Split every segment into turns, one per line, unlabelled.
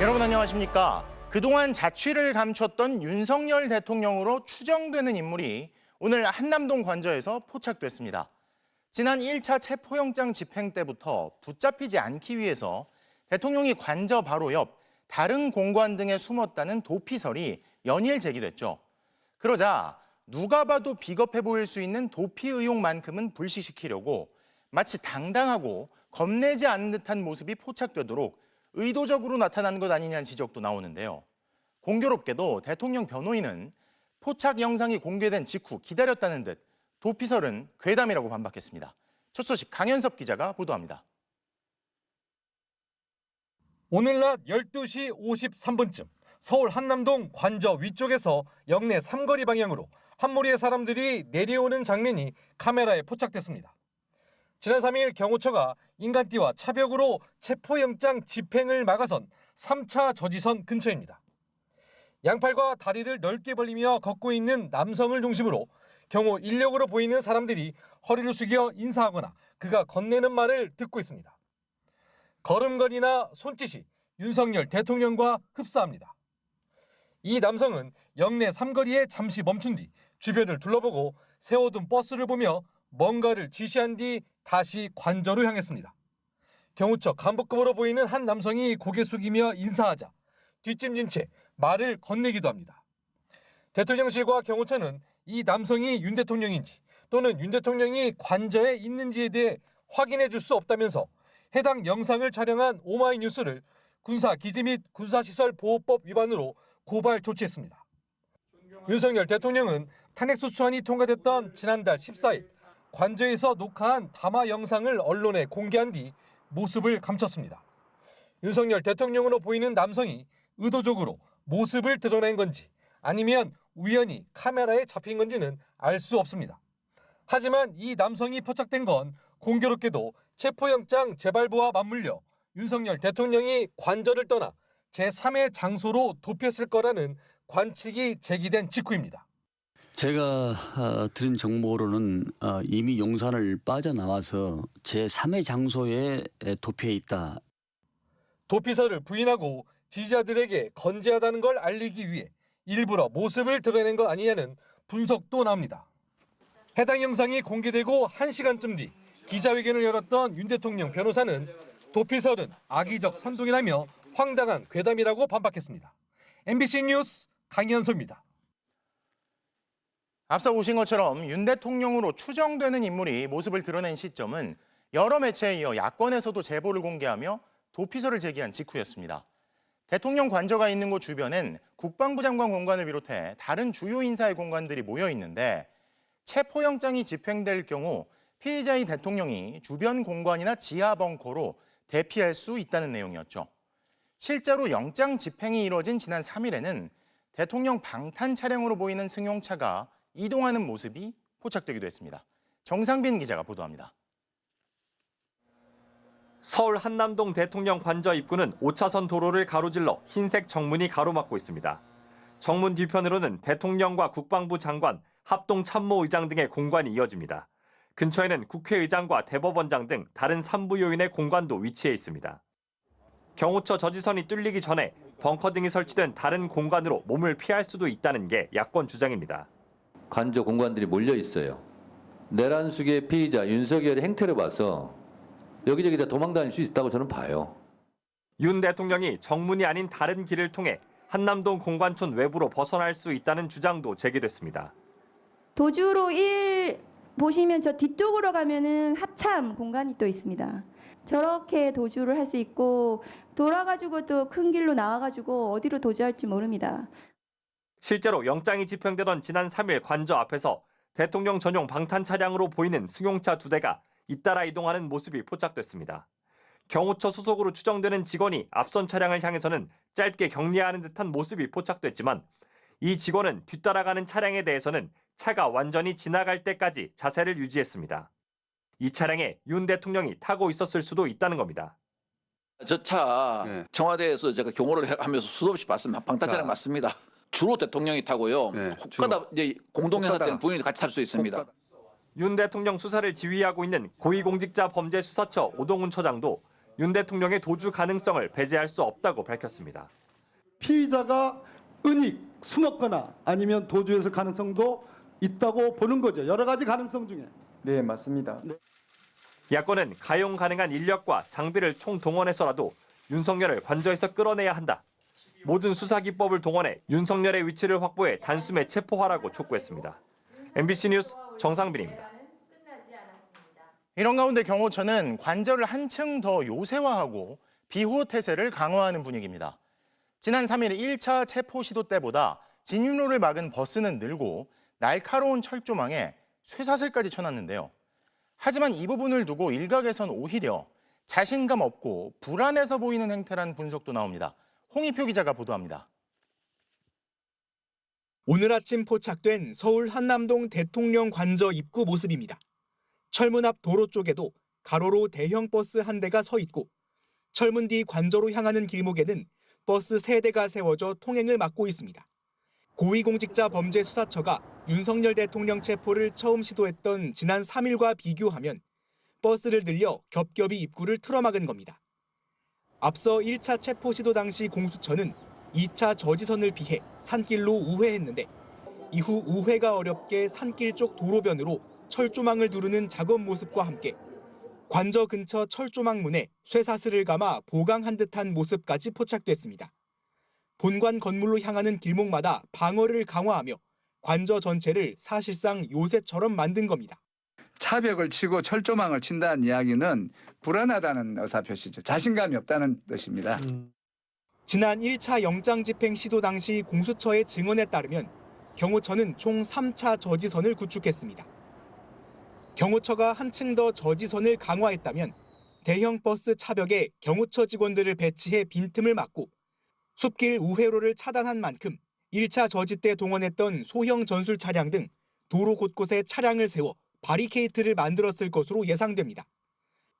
여러분 안녕하십니까? 그동안 자취를 감췄던 윤석열 대통령으로 추정되는 인물이 오늘 한남동 관저에서 포착됐습니다. 지난 1차 체포영장 집행 때부터 붙잡히지 않기 위해서 대통령이 관저 바로 옆 다른 공관 등에 숨었다는 도피설이 연일 제기됐죠. 그러자 누가 봐도 비겁해 보일 수 있는 도피 의혹만큼은 불식시키려고 마치 당당하고 겁내지 않는 듯한 모습이 포착되도록 의도적으로 나타난 것 아니냐는 지적도 나오는데요. 공교롭게도 대통령 변호인은 포착 영상이 공개된 직후 기다렸다는 듯 도피설은 괴담이라고 반박했습니다. 첫 소식 강현섭 기자가 보도합니다.
오늘 낮 12시 53분쯤 서울 한남동 관저 위쪽에서 역내 삼거리 방향으로 한 무리의 사람들이 내려오는 장면이 카메라에 포착됐습니다. 지난 3일 경호처가 인간띠와 차벽으로 체포영장 집행을 막아선 3차 저지선 근처입니다. 양팔과 다리를 넓게 벌리며 걷고 있는 남성을 중심으로 경호 인력으로 보이는 사람들이 허리를 숙여 인사하거나 그가 건네는 말을 듣고 있습니다. 걸음걸이나 손짓이 윤석열 대통령과 흡사합니다. 이 남성은 역내 삼거리에 잠시 멈춘 뒤 주변을 둘러보고 세워둔 버스를 보며 뭔가를 지시한 뒤 다시 관저로 향했습니다. 경호처 간부급으로 보이는 한 남성이 고개 숙이며 인사하자 뒷짐진 채 말을 건네기도 합니다. 대통령실과 경호처는 이 남성이 윤 대통령인지 또는 윤 대통령이 관저에 있는지에 대해 확인해 줄 수 없다면서 해당 영상을 촬영한 오마이뉴스를 군사기지 및 군사시설보호법 위반으로 고발 조치했습니다. 윤석열 대통령은 탄핵소추안이 통과됐던 지난달 14일 관저에서 녹화한 담화 영상을 언론에 공개한 뒤 모습을 감췄습니다. 윤석열 대통령으로 보이는 남성이 의도적으로 모습을 드러낸 건지 아니면 우연히 카메라에 잡힌 건지는 알 수 없습니다. 하지만 이 남성이 포착된 건 공교롭게도 체포영장 재발부와 맞물려 윤석열 대통령이 관저를 떠나 제3의 장소로 도피했을 거라는 관측이 제기된 직후입니다.
제가 들은 정보로는 이미 용산을 빠져나와서 제3의 장소에 도피해 있다.
도피설을 부인하고 지지자들에게 건재하다는 걸 알리기 위해 일부러 모습을 드러낸 것 아니냐는 분석도 나옵니다. 해당 영상이 공개되고 1시간쯤 뒤 기자회견을 열었던 윤 대통령 변호사는 도피설은 악의적 선동이라며 황당한 괴담이라고 반박했습니다. MBC 뉴스 강현소입니다.
앞서 보신 것처럼 윤 대통령으로 추정되는 인물이 모습을 드러낸 시점은 여러 매체에 이어 야권에서도 제보를 공개하며 도피설을 제기한 직후였습니다. 대통령 관저가 있는 곳 주변엔 국방부 장관 공관을 비롯해 다른 주요 인사의 공관들이 모여 있는데 체포영장이 집행될 경우 피의자인 대통령이 주변 공관이나 지하 벙커로 대피할 수 있다는 내용이었죠. 실제로 영장 집행이 이뤄진 지난 3일에는 대통령 방탄 차량으로 보이는 승용차가 이동하는 모습이 포착되기도 했습니다. 정상빈 기자가 보도합니다.
서울 한남동 대통령 관저 입구는 5차선 도로를 가로질러 흰색 정문이 가로막고 있습니다. 정문 뒤편으로는 대통령과 국방부 장관, 합동참모의장 등의 공관이 이어집니다. 근처에는 국회의장과 대법원장 등 다른 산부 요인의 공관도 위치해 있습니다. 경호처 저지선이 뚫리기 전에 벙커 등이 설치된 다른 공간으로 몸을 피할 수도 있다는 게 야권 주장입니다.
관저 공관들이 몰려 있어요. 내란숙의 피의자 윤석열의 행태를 봐서 여기저기 다 도망 다닐 수 있다고 저는 봐요.
윤 대통령이 정문이 아닌 다른 길을 통해 한남동 공관촌 외부로 벗어날 수 있다는 주장도 제기됐습니다.
도주로 보시면 저 뒤쪽으로 가면은 합참 공간이 또 있습니다. 저렇게 도주를 할 수 있고 돌아가지고 또 큰 길로 나와가지고 어디로 도주할지 모릅니다.
실제로 영장이 집행되던 지난 3일 관저 앞에서 대통령 전용 방탄 차량으로 보이는 승용차 2대가 잇따라 이동하는 모습이 포착됐습니다. 경호처 소속으로 추정되는 직원이 앞선 차량을 향해서는 짧게 격리하는 듯한 모습이 포착됐지만 이 직원은 뒤따라가는 차량에 대해서는 차가 완전히 지나갈 때까지 자세를 유지했습니다. 이 차량에 윤 대통령이 타고 있었을 수도 있다는 겁니다.
저 차 청와대에서 제가 경호를 하면서 수도 없이 봤습니다. 방탄 차량 맞습니다. 주로 대통령이 타고요. 혹가다 이제 공동행사 때는 부인이 같이 탈 수 있습니다.
윤 대통령 수사를 지휘하고 있는 고위공직자 범죄수사처 오동훈 처장도 윤 대통령의 도주 가능성을 배제할 수 없다고 밝혔습니다.
피의자가 은닉, 숨었거나 아니면 도주했을 가능성도 있다고 보는 거죠. 여러 가지 가능성 중에.
네, 맞습니다.
야권은 가용 가능한 인력과 장비를 총동원해서라도 윤석열을 관저에서 끌어내야 한다. 모든 수사 기법을 동원해 윤석열의 위치를 확보해 단숨에 체포하라고 촉구했습니다. MBC 뉴스 정상빈입니다.
이런 가운데 경호처는 관저를 한층 더 요새화하고 비호 태세를 강화하는 분위기입니다. 지난 3일 1차 체포 시도 때보다 진입로를 막은 버스는 늘고 날카로운 철조망에 쇠사슬까지 쳐놨는데요. 하지만 이 부분을 두고 일각에선 오히려 자신감 없고 불안해서 보이는 행태란 분석도 나옵니다. 홍희표 기자가 보도합니다.
오늘 아침 포착된 서울 한남동 대통령 관저 입구 모습입니다. 철문 앞 도로 쪽에도 가로로 대형 버스 한 대가 서 있고 철문 뒤 관저로 향하는 길목에는 버스 3대가 세워져 통행을 막고 있습니다. 고위공직자 범죄수사처가 윤석열 대통령 체포를 처음 시도했던 지난 3일과 비교하면 버스를 늘려 겹겹이 입구를 틀어막은 겁니다. 앞서 1차 체포 시도 당시 공수처는 2차 저지선을 피해 산길로 우회했는데 이후 우회가 어렵게 산길 쪽 도로변으로 철조망을 두르는 작업 모습과 함께 관저 근처 철조망문에 쇠사슬을 감아 보강한 듯한 모습까지 포착됐습니다. 본관 건물로 향하는 길목마다 방어를 강화하며 관저 전체를 사실상 요새처럼 만든 겁니다.
차벽을 치고 철조망을 친다는 이야기는 불안하다는 의사표시죠. 자신감이 없다는 뜻입니다.
지난 1차 영장 집행 시도 당시 공수처의 증언에 따르면 경호처는 총 3차 저지선을 구축했습니다. 경호처가 한층 더 저지선을 강화했다면 대형 버스 차벽에 경호처 직원들을 배치해 빈틈을 막고 숲길 우회로를 차단한 만큼 1차 저지 때 동원했던 소형 전술 차량 등 도로 곳곳에 차량을 세워 바리케이트를 만들었을 것으로 예상됩니다.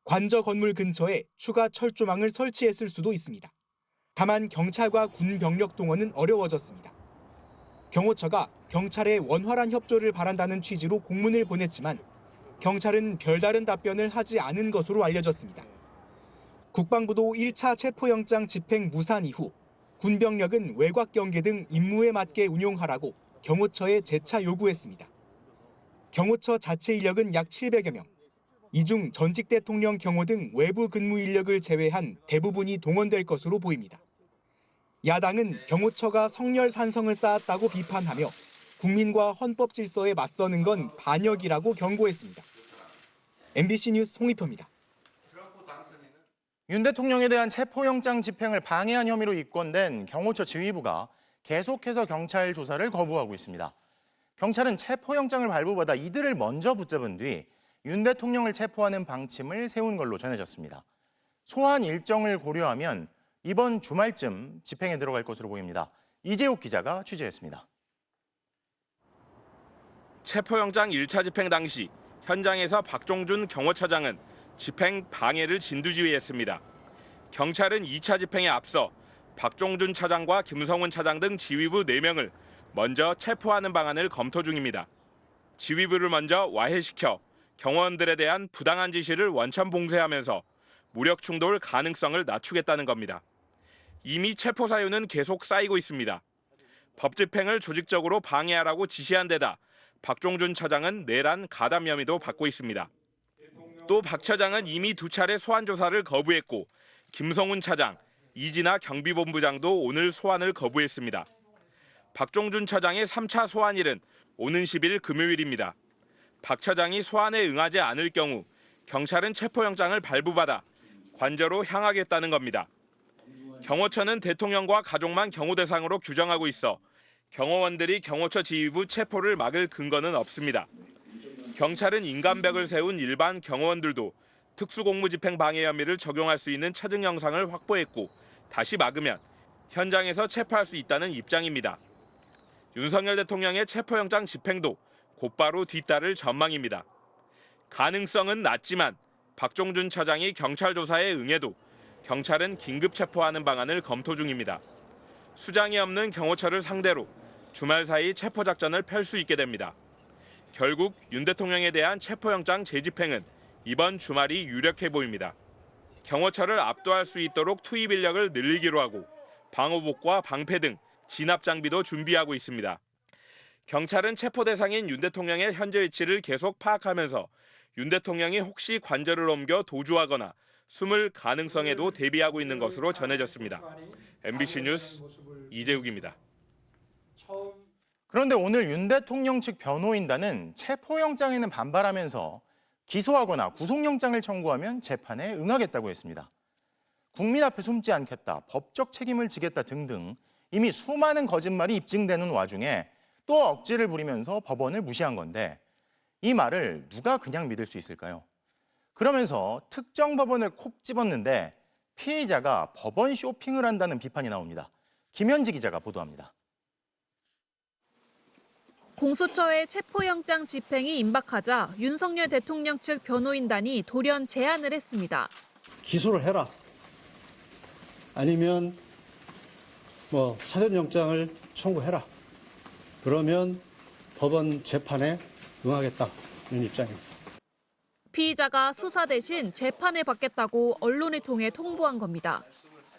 관저 건물 근처에 추가 철조망을 설치했을 수도 있습니다. 다만 경찰과 군 병력 동원은 어려워졌습니다. 경호처가 경찰의 원활한 협조를 바란다는 취지로 공문을 보냈지만 경찰은 별다른 답변을 하지 않은 것으로 알려졌습니다. 국방부도 1차 체포영장 집행 무산 이후 군병력은 외곽 경계 등 임무에 맞게 운용하라고 경호처에 재차 요구했습니다. 경호처 자체 인력은 약 700여 명, 이 중 전직 대통령 경호 등 외부 근무 인력을 제외한 대부분이 동원될 것으로 보입니다. 야당은 경호처가 성렬산성을 쌓았다고 비판하며 국민과 헌법 질서에 맞서는 건 반역이라고 경고했습니다. MBC 뉴스 홍희표입니다.
윤 대통령에 대한 체포영장 집행을 방해한 혐의로 입건된 경호처 지휘부가 계속해서 경찰 조사를 거부하고 있습니다. 경찰은 체포영장을 발부받아 이들을 먼저 붙잡은 뒤 윤 대통령을 체포하는 방침을 세운 걸로 전해졌습니다. 소환 일정을 고려하면 이번 주말쯤 집행에 들어갈 것으로 보입니다. 이재욱 기자가 취재했습니다.
체포영장 1차 집행 당시 현장에서 박종준 경호처장은 집행 방해를 진두지휘했습니다. 경찰은 2차 집행에 앞서 박종준 차장과 김성훈 차장 등 지휘부 4명을 먼저 체포하는 방안을 검토 중입니다. 지휘부를 먼저 와해시켜 경호원들에 대한 부당한 지시를 원천 봉쇄하면서 무력 충돌 가능성을 낮추겠다는 겁니다. 이미 체포 사유는 계속 쌓이고 있습니다. 법 집행을 조직적으로 방해하라고 지시한 데다 박종준 차장은 내란 가담 혐의도 받고 있습니다. 또 박 차장은 이미 2차례 소환 조사를 거부했고 김성훈 차장, 이진아 경비본부장도 오늘 소환을 거부했습니다. 박종준 차장의 3차 소환일은 오는 10일 금요일입니다. 박 차장이 소환에 응하지 않을 경우 경찰은 체포영장을 발부받아 관저로 향하겠다는 겁니다. 경호처는 대통령과 가족만 경호 대상으로 규정하고 있어 경호원들이 경호처 지휘부 체포를 막을 근거는 없습니다. 경찰은 인간벽을 세운 일반 경호원들도 특수공무집행 방해 혐의를 적용할 수 있는 차증 영상을 확보했고 다시 막으면 현장에서 체포할 수 있다는 입장입니다. 윤석열 대통령의 체포영장 집행도 곧바로 뒤따를 전망입니다. 가능성은 낮지만 박종준 차장이 경찰 조사에 응해도 경찰은 긴급 체포하는 방안을 검토 중입니다. 수장이 없는 경호처를 상대로 주말 사이 체포 작전을 펼 수 있게 됩니다. 결국 윤 대통령에 대한 체포영장 재집행은 이번 주말이 유력해 보입니다. 경호처를 압도할 수 있도록 투입 인력을 늘리기로 하고 방호복과 방패 등 진압 장비도 준비하고 있습니다. 경찰은 체포 대상인 윤 대통령의 현재 위치를 계속 파악하면서 윤 대통령이 혹시 관저를 옮겨 도주하거나 숨을 가능성에도 대비하고 있는 것으로 전해졌습니다. MBC 뉴스 이재욱입니다.
그런데 오늘 윤 대통령 측 변호인단은 체포영장에는 반발하면서 기소하거나 구속영장을 청구하면 재판에 응하겠다고 했습니다. 국민 앞에 숨지 않겠다, 법적 책임을 지겠다 등등 이미 수많은 거짓말이 입증되는 와중에 또 억지를 부리면서 법원을 무시한 건데 이 말을 누가 그냥 믿을 수 있을까요? 그러면서 특정 법원을 콕 집었는데 피의자가 법원 쇼핑을 한다는 비판이 나옵니다. 김현지 기자가 보도합니다.
공수처의 체포영장 집행이 임박하자 윤석열 대통령 측 변호인단이 돌연 제안을 했습니다.
기소를 해라. 아니면 사전영장을 청구해라. 그러면 법원 재판에 응하겠다는 입장입니다.
피의자가 수사 대신 재판을 받겠다고 언론을 통해 통보한 겁니다.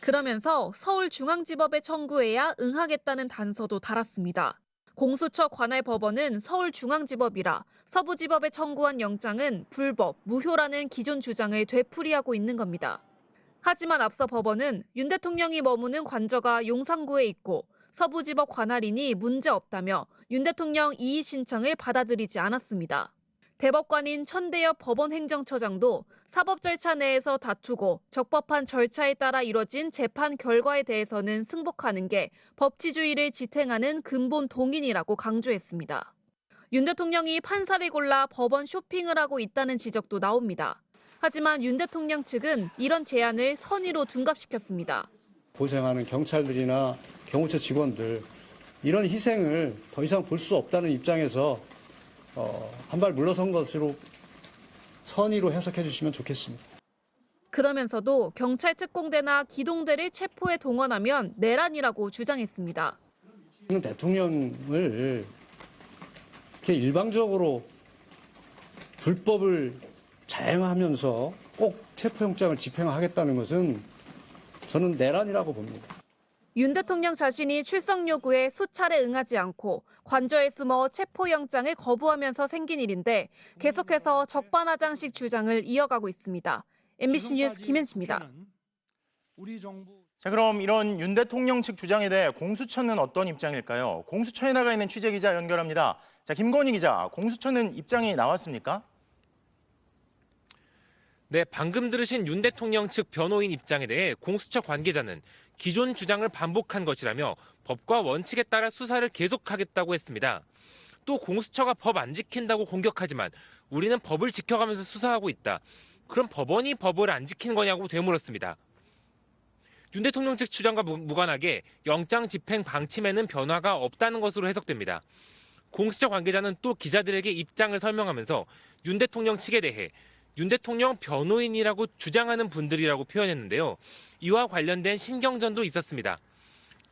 그러면서 서울중앙지법에 청구해야 응하겠다는 단서도 달았습니다. 공수처 관할 법원은 서울중앙지법이라 서부지법에 청구한 영장은 불법, 무효라는 기존 주장을 되풀이하고 있는 겁니다. 하지만 앞서 법원은 윤 대통령이 머무는 관저가 용산구에 있고 서부지법 관할이니 문제없다며 윤 대통령 이의 신청을 받아들이지 않았습니다. 대법관인 천대엽 법원행정처장도 사법 절차 내에서 다투고 적법한 절차에 따라 이뤄진 재판 결과에 대해서는 승복하는 게 법치주의를 지탱하는 근본 동인이라고 강조했습니다. 윤 대통령이 판사를 골라 법원 쇼핑을 하고 있다는 지적도 나옵니다. 하지만 윤 대통령 측은 이런 제안을 선의로 둔갑시켰습니다.
고생하는 경찰들이나 경호처 직원들 이런 희생을 더 이상 볼 수 없다는 입장에서 한 발 물러선 것으로 선의로 해석해 주시면 좋겠습니다.
그러면서도 경찰 특공대나 기동대를 체포에 동원하면 내란이라고 주장했습니다.
대통령을 이렇게 일방적으로 불법을 자행하면서 꼭 체포영장을 집행하겠다는 것은 저는 내란이라고 봅니다.
윤 대통령 자신이 출석 요구에 수차례 응하지 않고 관저에 숨어 체포영장을 거부하면서 생긴 일인데 계속해서 적반하장식 주장을 이어가고 있습니다. MBC 뉴스 김현지입니다.
자, 그럼 이런 윤 대통령 측 주장에 대해 공수처는 어떤 입장일까요? 공수처에 나가 있는 취재기자 연결합니다. 자, 김건희 기자, 공수처는 입장이 나왔습니까?
네, 방금 들으신 윤 대통령 측 변호인 입장에 대해 공수처 관계자는 기존 주장을 반복한 것이라며 법과 원칙에 따라 수사를 계속하겠다고 했습니다. 또 공수처가 법 안 지킨다고 공격하지만 우리는 법을 지켜가면서 수사하고 있다. 그럼 법원이 법을 안 지킨 거냐고 되물었습니다. 윤 대통령 측 주장과 무관하게 영장 집행 방침에는 변화가 없다는 것으로 해석됩니다. 공수처 관계자는 또 기자들에게 입장을 설명하면서 윤 대통령 측에 대해 윤 대통령 변호인이라고 주장하는 분들이라고 표현했는데요. 이와 관련된 신경전도 있었습니다.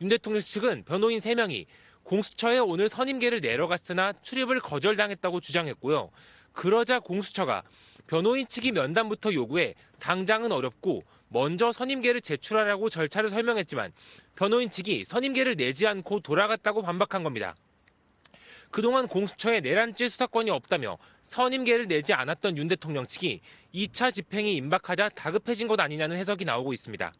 윤 대통령 측은 변호인 3명이 공수처에 오늘 선임계를 내려갔으나 출입을 거절당했다고 주장했고요. 그러자 공수처가 변호인 측이 면담부터 요구해 당장은 어렵고 먼저 선임계를 제출하라고 절차를 설명했지만 변호인 측이 선임계를 내지 않고 돌아갔다고 반박한 겁니다. 그동안 공수처에 내란죄 수사권이 없다며 선임계를 내지 않았던 윤 대통령 측이 2차 집행이 임박하자 다급해진 것 아니냐는 해석이 나오고 있습니다.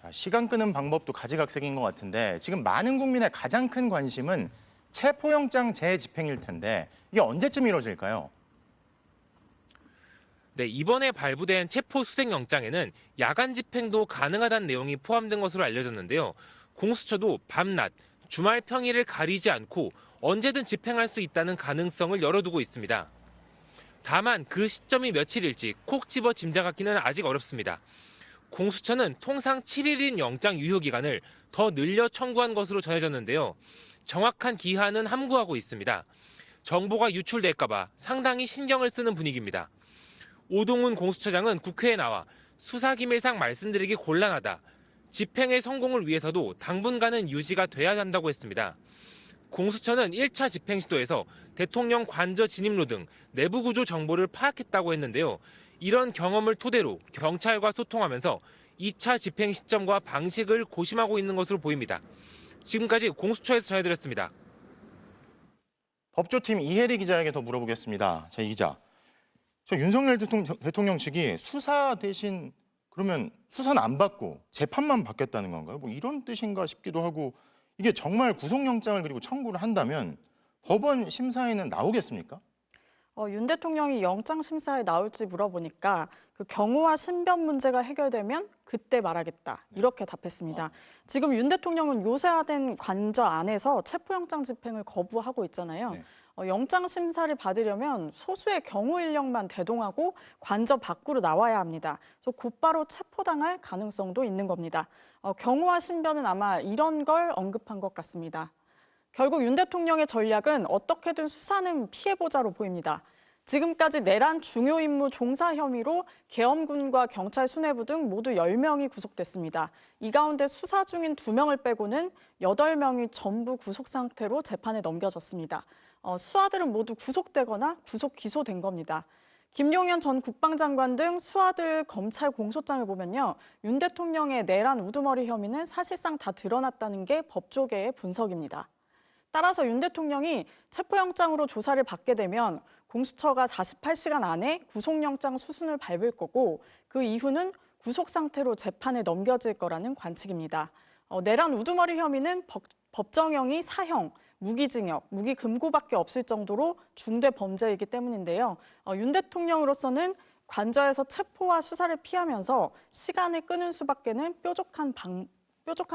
자, 시간 끄는 방법도 가지각색인 것 같은데 지금 많은 국민의 가장 큰 관심은 체포영장 재집행일 텐데 이게 언제쯤 이루어질까요?
네, 이번에 발부된 체포수색영장에는 야간 집행도 가능하다는 내용이 포함된 것으로 알려졌는데요. 공수처도 밤낮, 주말 평일을 가리지 않고 언제든 집행할 수 있다는 가능성을 열어두고 있습니다. 다만 그 시점이 며칠일지 콕 집어 짐작하기는 아직 어렵습니다. 공수처는 통상 7일인 영장 유효 기간을 더 늘려 청구한 것으로 전해졌는데요. 정확한 기한은 함구하고 있습니다. 정보가 유출될까 봐 상당히 신경을 쓰는 분위기입니다. 오동훈 공수처장은 국회에 나와 수사기밀상 말씀드리기 곤란하다. 집행의 성공을 위해서도 당분간은 유지가 돼야 한다고 했습니다. 공수처는 1차 집행 시도에서 대통령 관저 진입로 등 내부 구조 정보를 파악했다고 했는데요. 이런 경험을 토대로 경찰과 소통하면서 2차 집행 시점과 방식을 고심하고 있는 것으로 보입니다. 지금까지 공수처에서 전해드렸습니다.
법조팀 이혜리 기자에게 더 물어보겠습니다. 자, 이 기자. 저 윤석열 대통령 측이 수사 대신 그러면 수사는 안 받고 재판만 받겠다는 건가요? 뭐 이런 뜻인가 싶기도 하고 이게 정말 구속영장을 그리고 청구를 한다면 법원 심사에는 나오겠습니까?
윤 대통령이 영장 심사에 나올지 물어보니까 그 경우와 신변 문제가 해결되면 그때 말하겠다 이렇게 답했습니다. 지금 윤 대통령은 요새화된 관저 안에서 체포영장 집행을 거부하고 있잖아요.
네.
영장 심사를 받으려면 소수의 경우 인력만 대동하고 관저 밖으로 나와야 합니다. 그래서 곧바로 체포당할 가능성도 있는 겁니다. 경우와 신변은 아마 이런 걸 언급한 것 같습니다. 결국 윤 대통령의 전략은 어떻게든 수사는 피해보자로 보입니다. 지금까지 내란 중요 임무 종사 혐의로 계엄군과 경찰 수뇌부 등 모두 10명이 구속됐습니다. 이 가운데 수사 중인 2명을 빼고는 8명이 전부 구속 상태로 재판에 넘겨졌습니다. 수하들은 모두 구속되거나 구속 기소된 겁니다. 김용현 전 국방장관 등 수하들 검찰 공소장을 보면요. 윤 대통령의 내란 우두머리 혐의는 사실상 다 드러났다는 게 법조계의 분석입니다. 따라서 윤 대통령이 체포영장으로 조사를 받게 되면 공수처가 48시간 안에 구속영장 수순을 밟을 거고 그 이후는 구속 상태로 재판에 넘겨질 거라는 관측입니다. 내란 우두머리 혐의는 법정형이 사형, 무기징역, 무기금고밖에 없을 정도로 중대 범죄이기 때문인데요. 윤 대통령으로서는 관저에서 체포와 수사를 피하면서 시간을 끄는 수밖에는 뾰족한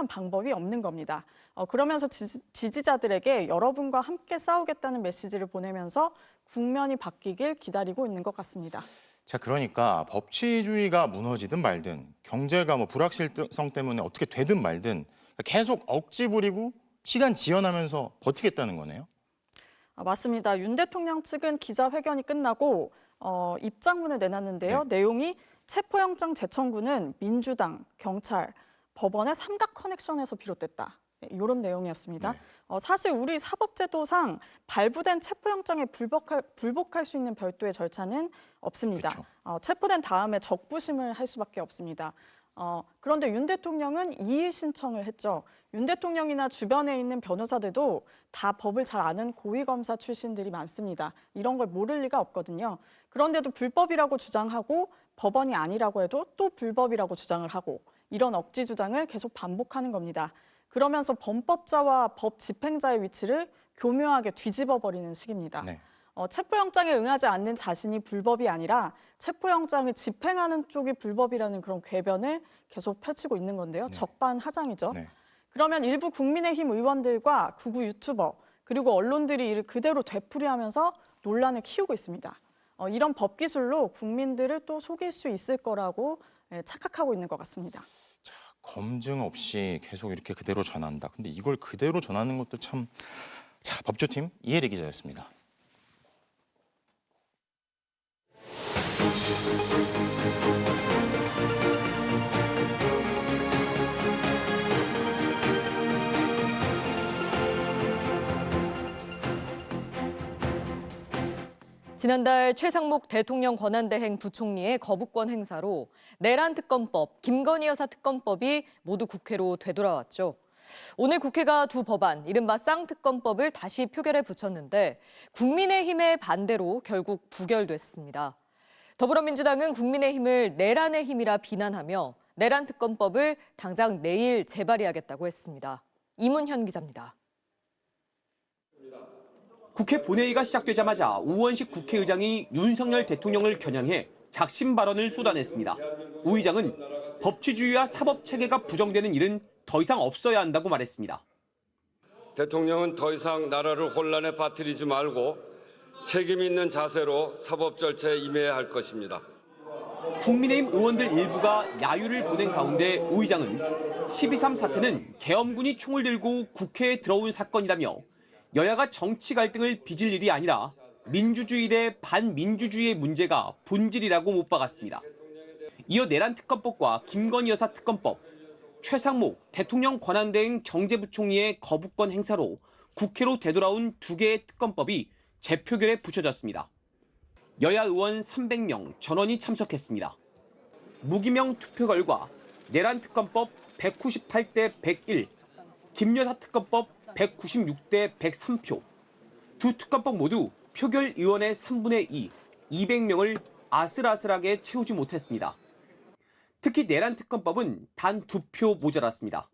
방법이 없는 겁니다. 그러면서 지지자들에게 여러분과 함께 싸우겠다는 메시지를 보내면서 국면이 바뀌길 기다리고 있는 것 같습니다.
자, 그러니까 법치주의가 무너지든 말든 경제가 불확실성 때문에 어떻게 되든 말든 계속 억지 부리고 시간 지연하면서 버티겠다는 거네요.
맞습니다. 윤 대통령 측은 기자회견이 끝나고 입장문을 내놨는데요. 네. 내용이 체포영장 재청구는 민주당, 경찰, 법원의 삼각 커넥션에서 비롯됐다. 이런 내용이었습니다. 네. 사실 우리 사법제도상 발부된 체포영장에 불복할 수 있는 별도의 절차는 없습니다. 체포된 다음에 적부심을 할 수밖에 없습니다. 그런데 윤 대통령은 이의 신청을 했죠. 윤 대통령이나 주변에 있는 변호사들도 다 법을 잘 아는 고위검사 출신들이 많습니다. 이런 걸 모를 리가 없거든요. 그런데도 불법이라고 주장하고 법원이 아니라고 해도 또 불법이라고 주장을 하고 이런 억지 주장을 계속 반복하는 겁니다. 그러면서 범법자와 법 집행자의 위치를 교묘하게 뒤집어버리는 식입니다. 네. 체포영장에 응하지 않는 자신이 불법이 아니라 체포영장을 집행하는 쪽이 불법이라는 그런 궤변을 계속 펼치고 있는 건데요. 네. 적반하장이죠. 네. 그러면 일부 국민의힘 의원들과 극우 유튜버 그리고 언론들이 이를 그대로 되풀이하면서 논란을 키우고 있습니다. 이런 법 기술로 국민들을 또 속일 수 있을 거라고 착각하고 있는 것 같습니다.
자, 검증 없이 계속 이렇게 그대로 전한다. 근데 이걸 그대로 전하는 것도 참... 자, 법조팀 이혜리 기자였습니다.
지난달 최상목 대통령 권한대행 부총리의 거부권 행사로 내란 특검법, 김건희 여사 특검법이 모두 국회로 되돌아왔죠. 오늘 국회가 두 법안, 이른바 쌍특검법을 다시 표결에 붙였는데 국민의힘의 반대로 결국 부결됐습니다. 더불어민주당은 국민의힘을 내란의 힘이라 비난하며 내란 특검법을 당장 내일 재발의하겠다고 했습니다. 이문현 기자입니다.
국회 본회의가 시작되자마자 우원식 국회의장이 윤석열 대통령을 겨냥해 작심 발언을 쏟아냈습니다. 우 의장은 법치주의와 사법체계가 부정되는 일은 더 이상 없어야 한다고 말했습니다.
대통령은 더 이상 나라를 혼란에 빠뜨리지 말고 책임 있는 자세로 사법 절차에 임해야 할 것입니다.
국민의힘 의원들 일부가 야유를 보낸 가운데 우 의장은 12.3 사태는 계엄군이 총을 들고 국회에 들어온 사건이라며 여야가 정치 갈등을 빚을 일이 아니라 민주주의 대 반민주주의의 문제가 본질이라고 못 박았습니다. 이어 내란 특검법과 김건희 여사 특검법, 최상목 대통령 권한대행 경제부총리의 거부권 행사로 국회로 되돌아온 두 개의 특검법이 재표결에 붙여졌습니다. 여야 의원 300명 전원이 참석했습니다. 무기명 투표 결과 내란 특검법 198대 101, 김여사 특검법 196대 103표, 두 특검법 모두 표결 의원의 3분의 2, 200명을 아슬아슬하게 채우지 못했습니다. 특히 내란 특검법은 단 2표 모자랐습니다.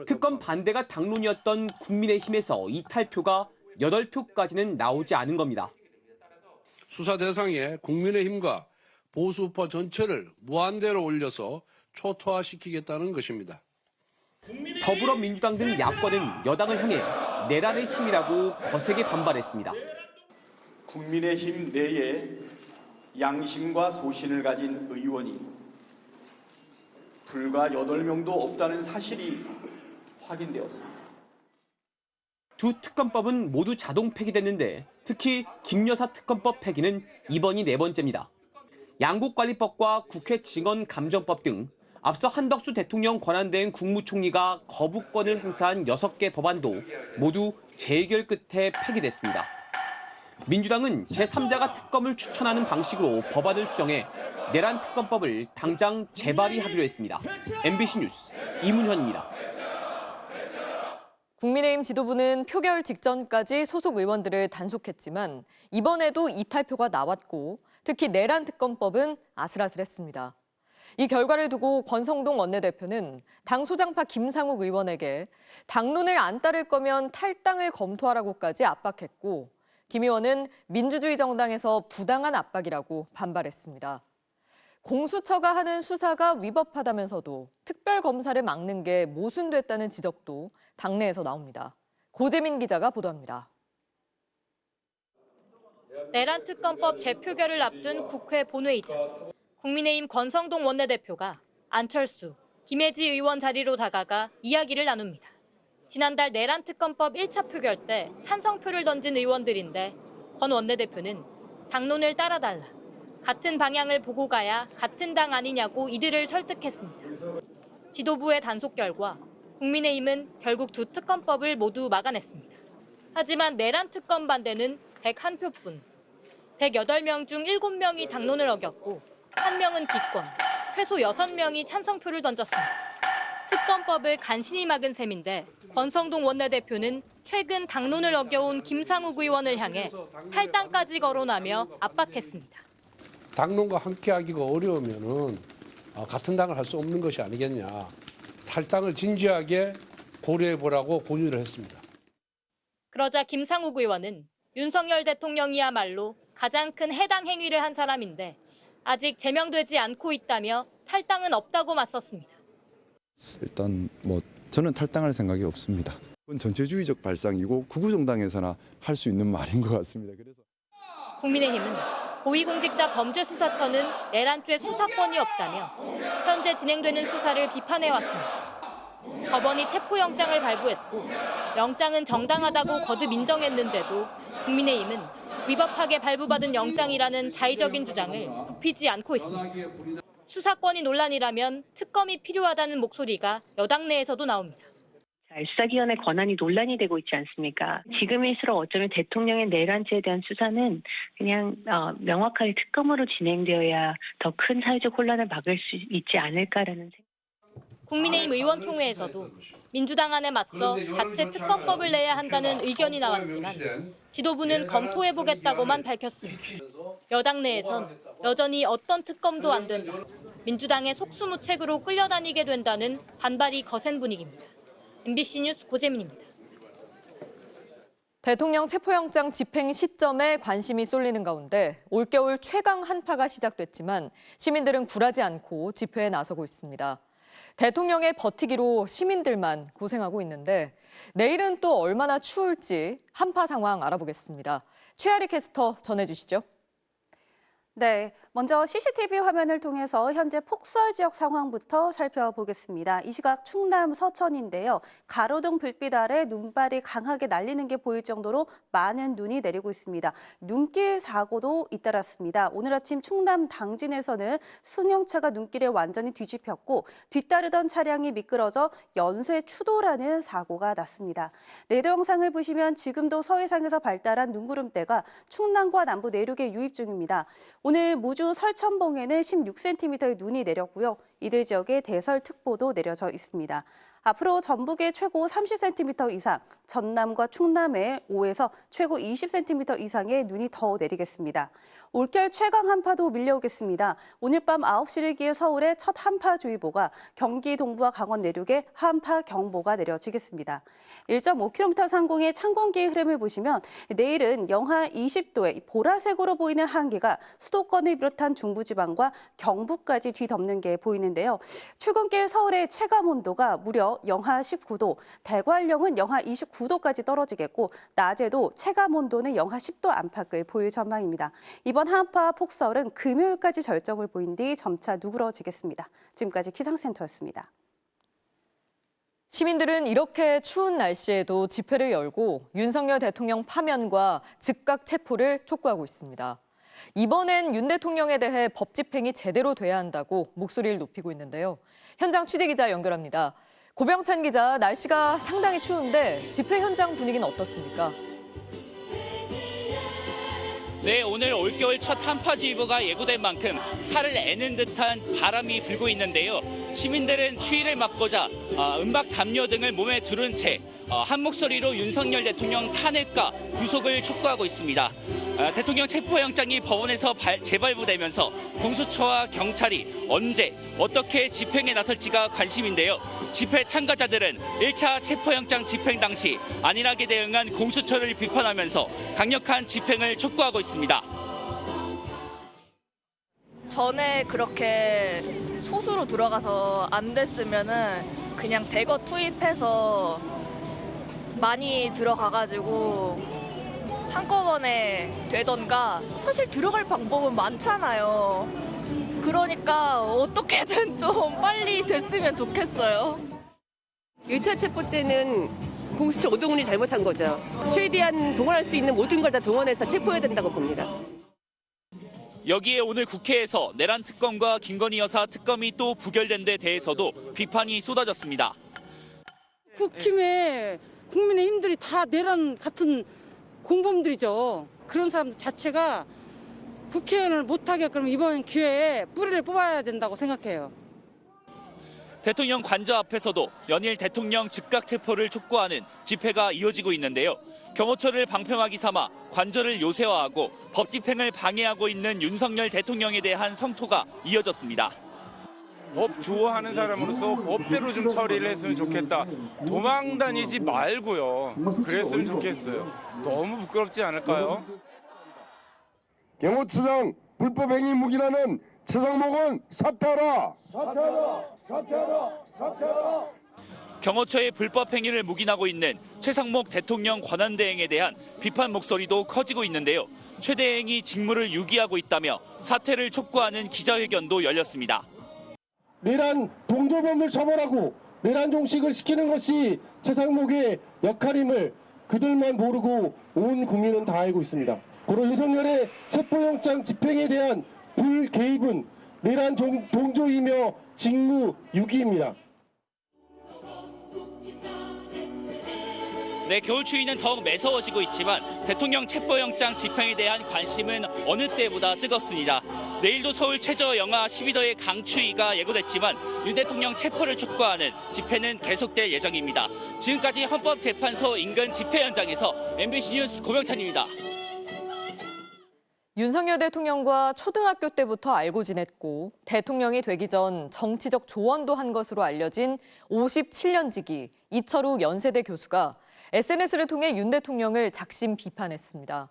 특검 반대가 당론이었던 국민의힘에서 이탈표가 8표까지는 나오지 않은 겁니다.
수사 대상에 국민의힘과 보수파 전체를 무한대로 올려서 초토화시키겠다는 것입니다.
더불어민주당 등 야권은 여당을 향해 내란의 힘이라고 거세게 반발했습니다.
국민의힘 내에 양심과 소신을 가진 의원이 불과 8명도 없다는 사실이 확인되었습니다.
두 특검법은 모두 자동 폐기됐는데 특히 김여사 특검법 폐기는 이번이 4번째입니다. 양국관리법과 국회 증언감정법 등 앞서 한덕수 대통령 권한대행 국무총리가 거부권을 행사한 6개 법안도 모두 재결 끝에 폐기됐습니다. 민주당은 제3자가 특검을 추천하는 방식으로 법안을 수정해 내란 특검법을 당장 재발의하기로 했습니다. MBC 뉴스 이문현입니다.
국민의힘 지도부는 표결 직전까지 소속 의원들을 단속했지만 이번에도 이탈표가 나왔고 특히 내란 특검법은 아슬아슬했습니다. 이 결과를 두고 권성동 원내대표는 당 소장파 김상욱 의원에게 당론을 안 따를 거면 탈당을 검토하라고까지 압박했고 김 의원은 민주주의 정당에서 부당한 압박이라고 반발했습니다. 공수처가 하는 수사가 위법하다면서도 특별검사를 막는 게 모순됐다는 지적도 당내에서 나옵니다. 고재민 기자가 보도합니다.
내란 특검법 재표결을 앞둔 국회 본회의장. 국민의힘 권성동 원내대표가 안철수, 김혜지 의원 자리로 다가가 이야기를 나눕니다. 지난달 내란 특검법 1차 표결 때 찬성표를 던진 의원들인데 권 원내대표는 당론을 따라달라. 같은 방향을 보고 가야 같은 당 아니냐고 이들을 설득했습니다. 지도부의 단속 결과 국민의힘은 결국 두 특검법을 모두 막아냈습니다. 하지만 내란 특검 반대는 101표뿐. 108명 중 7명이 당론을 어겼고 1명은 기권, 최소 6명이 찬성표를 던졌습니다. 특검법을 간신히 막은 셈인데 권성동 원내대표는 최근 당론을 어겨온 김상욱 의원을 향해 탈당까지 거론하며 압박했습니다.
당론과 함께하기가 어려우면은 같은 당을 할 수 없는 것이 아니겠냐. 탈당을 진지하게 고려해보라고 권유를 했습니다.
그러자 김상욱 의원은 윤석열 대통령이야말로 가장 큰 해당 행위를 한 사람인데 아직 제명되지 않고 있다며 탈당은 없다고 맞섰습니다.
일단 저는 탈당할 생각이 없습니다. 그건 전체주의적 발상이고 극우 정당에서나 할 수 있는 말인 것 같습니다. 그래서
국민의힘은 고위공직자 범죄수사처는 내란죄 수사권이 없다며 현재 진행되는 수사를 비판해왔습니다. 법원이 체포영장을 발부했고 영장은 정당하다고 거듭 인정했는데도 국민의힘은 위법하게 발부받은 영장이라는 자의적인 주장을 굽히지 않고 있습니다. 수사권이 논란이라면 특검이 필요하다는 목소리가 여당 내에서도 나옵니다.
수사기관의 권한이 논란이 되고 있지 않습니까? 지금일수록 어쩌면 대통령의 내란죄에 대한 수사는 그냥 명확하게 특검으로 진행되어야 더 큰 사회적 혼란을 막을 수 있지 않을까라는 생각.
국민의힘 의원총회에서도 민주당 안에 맞서 자체 특검법을 내야 한다는 의견이 나왔지만 지도부는 검토해보겠다고만 밝혔습니다. 여당 내에선 여전히 어떤 특검도 안 된다. 민주당의 속수무책으로 끌려다니게 된다는 반발이 거센 분위기입니다. MBC 뉴스 고재민입니다.
대통령 체포영장 집행 시점에 관심이 쏠리는 가운데 올겨울 최강 한파가 시작됐지만 시민들은 굴하지 않고 집회에 나서고 있습니다. 대통령의 버티기로 시민들만 고생하고 있는데 내일은 또 얼마나 추울지 한파 상황 알아보겠습니다. 최아리 캐스터 전해주시죠.
네, 먼저 CCTV 화면을 통해서 현재 폭설 지역 상황부터 살펴보겠습니다. 이 시각 충남 서천인데요. 가로등 불빛 아래 눈발이 강하게 날리는 게 보일 정도로 많은 눈이 내리고 있습니다. 눈길 사고도 잇따랐습니다. 오늘 아침 충남 당진에서는 승용차가 눈길에 완전히 뒤집혔고 뒤따르던 차량이 미끄러져 연쇄 추돌하는 사고가 났습니다. 레이더 영상을 보시면 지금도 서해상에서 발달한 눈구름대가 충남과 남부 내륙에 유입 중입니다. 오늘 무주 설천봉에는 16cm의 눈이 내렸고요. 이들 지역에 대설특보도 내려져 있습니다. 앞으로 전북에 최고 30cm 이상, 전남과 충남에 5에서 최고 20cm 이상의 눈이 더 내리겠습니다. 올겨울 최강 한파도 밀려오겠습니다. 오늘 밤 9시를 기해 서울에 첫 한파주의보가, 경기 동부와 강원 내륙에 한파 경보가 내려지겠습니다. 1.5km 상공의 찬 공기의 흐름을 보시면 내일은 영하 20도에 보라색으로 보이는 한기가 수도권을 비롯한 중부지방과 경북까지 뒤덮는 게 보이는데요. 출근길 서울의 체감 온도가 무려 영하 19도, 대관령은 영하 29도까지 떨어지겠고 낮에도 체감 온도는 영하 10도 안팎을 보일 전망입니다. 이번 한파 폭설은 금요일까지 절정을 보인 뒤 점차 누그러지겠습니다. 지금까지 기상센터였습니다.
시민들은 이렇게 추운 날씨에도 집회를 열고 윤석열 대통령 파면과 즉각 체포를 촉구하고 있습니다. 이번엔 윤 대통령에 대해 법 집행이 제대로 돼야 한다고 목소리를 높이고 있는데요. 현장 취재기자 연결합니다. 고병찬 기자, 날씨가 상당히 추운데 집회 현장 분위기는 어떻습니까?
네, 오늘 올겨울 첫 한파주의보가 예고된 만큼 살을 애는 듯한 바람이 불고 있는데요. 시민들은 추위를 막고자 은박 담요 등을 몸에 두른 채 한 목소리로 윤석열 대통령 탄핵과 구속을 촉구하고 있습니다. 대통령 체포영장이 법원에서 재발부되면서 공수처와 경찰이 언제 어떻게 집행에 나설지가 관심인데요. 집회 참가자들은 1차 체포영장 집행 당시 안일하게 대응한 공수처를 비판하면서 강력한 집행을 촉구하고 있습니다.
전에 그렇게 소수로 들어가서 안 됐으면은 그냥 대거 투입해서 많이 들어가가지고 한꺼번에 되던가, 사실 들어갈 방법은 많잖아요. 그러니까 어떻게든 좀 빨리 됐으면 좋겠어요.
1차 체포 때는 공수처 오동훈이 잘못한 거죠. 최대한 동원할 수 있는 모든 걸 다 동원해서 체포해야 된다고 봅니다.
여기에 오늘 국회에서 내란 특검과 김건희 여사 특검이 또 부결된 데 대해서도 비판이 쏟아졌습니다.
국힘에 국민의힘들이 다 내란 같은 공범들이죠. 그런 사람 자체가 국회의원을 못하게 그럼 이번 기회에 뿌리를 뽑아야 된다고 생각해요.
대통령 관저 앞에서도 연일 대통령 즉각 체포를 촉구하는 집회가 이어지고 있는데요. 경호처를 방패막이 삼아 관저를 요새화하고 법 집행을 방해하고 있는 윤석열 대통령에 대한 성토가 이어졌습니다.
법 주호하는 사람으로서 법대로 좀 처리를 했으면 좋겠다. 도망 다니지 말고요. 그랬으면 좋겠어요. 너무 부끄럽지 않을까요?
경호처장 불법행위 무기라는 최상목은 사퇴하라!
사퇴하라! 사퇴하라! 사퇴하라!
경호처의 불법 행위를 묵인하고 있는 최상목 대통령 권한대행에 대한 비판 목소리도 커지고 있는데요. 최 대행이 직무를 유기하고 있다며 사퇴를 촉구하는 기자회견도 열렸습니다.
내란 동조범을 처벌하고 내란 종식을 시키는 것이 최상목의 역할임을 그들만 모르고 온 국민은 다 알고 있습니다. 고로 윤석열의 체포영장 집행에 대한 불개입은 내란 동조이며 직무 유기입니다.
네, 겨울 추위는 더욱 매서워지고 있지만 대통령 체포영장 집행에 대한 관심은 어느 때보다 뜨겁습니다. 내일도 서울 최저 영하 12도의 강추위가 예고됐지만 윤 대통령 체포를 촉구하는 집회는 계속될 예정입니다. 지금까지 헌법재판소 인근 집회 현장에서 MBC 뉴스 고병찬입니다.
윤석열 대통령과 초등학교 때부터 알고 지냈고 대통령이 되기 전 정치적 조언도 한 것으로 알려진 57년지기 이철우 연세대 교수가 SNS를 통해 윤 대통령을 작심 비판했습니다.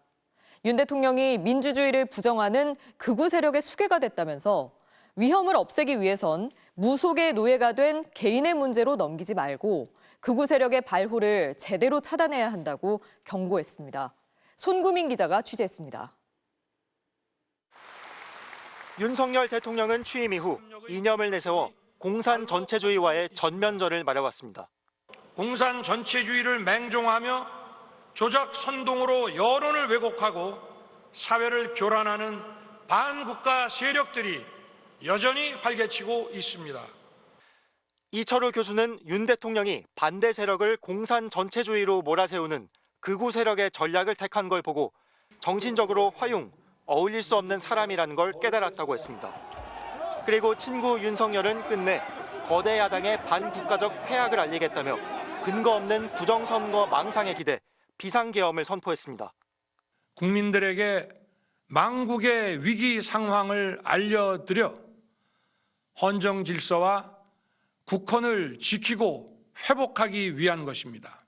윤 대통령이 민주주의를 부정하는 극우 세력의 수괴가 됐다면서 위험을 없애기 위해선 무속의 노예가 된 개인의 문제로 넘기지 말고 극우 세력의 발호를 제대로 차단해야 한다고 경고했습니다. 손구민 기자가 취재했습니다.
윤석열 대통령은 취임 이후 이념을 내세워 공산 전체주의와의 전면전을 말해왔습니다.
공산 전체주의를 맹종하며 조작 선동으로 여론을 왜곡하고 사회를 교란하는 반국가 세력들이 여전히 활개치고 있습니다.
이철우 교수는 윤 대통령이 반대 세력을 공산 전체주의로 몰아세우는 극우 세력의 전략을 택한 걸 보고 정신적으로 화융, 어울릴 수 없는 사람이라는 걸 깨달았다고 했습니다. 그리고 친구 윤석열은 끝내 거대 야당의 반국가적 패악을 알리겠다며 근거 없는 부정선거 망상에 기대 비상계엄을 선포했습니다.
국민들에게 망국의 위기 상황을 알려드려 헌정 질서와 국헌을 지키고 회복하기 위한 것입니다.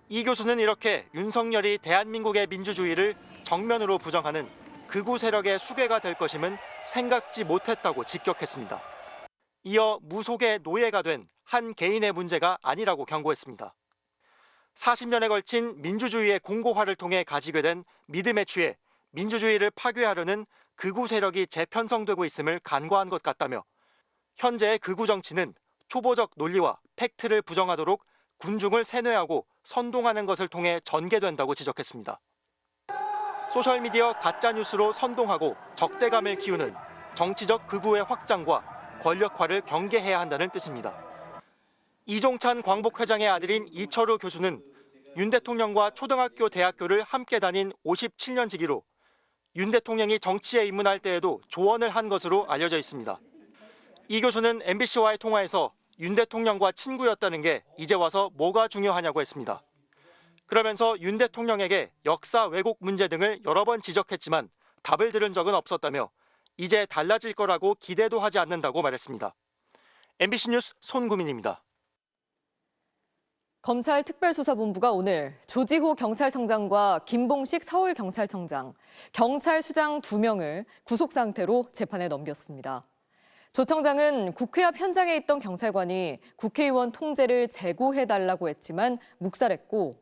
이 교수는 이렇게 윤석열이 대한민국의 민주주의를 정면으로 부정하는 극우 세력의 수괴가 될 것임은 생각지 못했다고 직격했습니다. 이어 무속의 노예가 된 한 개인의 문제가 아니라고 경고했습니다. 40년에 걸친 민주주의의 공고화를 통해 가지게 된 믿음에 취해 민주주의를 파괴하려는 극우 세력이 재편성되고 있음을 간과한 것 같다며 현재의 극우 정치는 초보적 논리와 팩트를 부정하도록 군중을 세뇌하고 선동하는 것을 통해 전개된다고 지적했습니다. 소셜미디어 가짜뉴스로 선동하고 적대감을 키우는 정치적 극우의 확장과 권력화를 경계해야 한다는 뜻입니다. 이종찬 광복회장의 아들인 이철우 교수는 윤 대통령과 초등학교, 대학교를 함께 다닌 57년지기로 윤 대통령이 정치에 입문할 때에도 조언을 한 것으로 알려져 있습니다. 이 교수는 MBC와의 통화에서 윤 대통령과 친구였다는 게 이제 와서 뭐가 중요하냐고 했습니다. 그러면서 윤 대통령에게 역사 왜곡 문제 등을 여러 번 지적했지만 답을 들은 적은 없었다며 이제 달라질 거라고 기대도 하지 않는다고 말했습니다. MBC 뉴스 손구민입니다.
검찰 특별수사본부가 오늘 조지호 경찰청장과 김봉식 서울경찰청장, 경찰수장 2명을 구속 상태로 재판에 넘겼습니다. 조 청장은 국회 앞 현장에 있던 경찰관이 국회의원 통제를 재고해달라고 했지만 묵살했고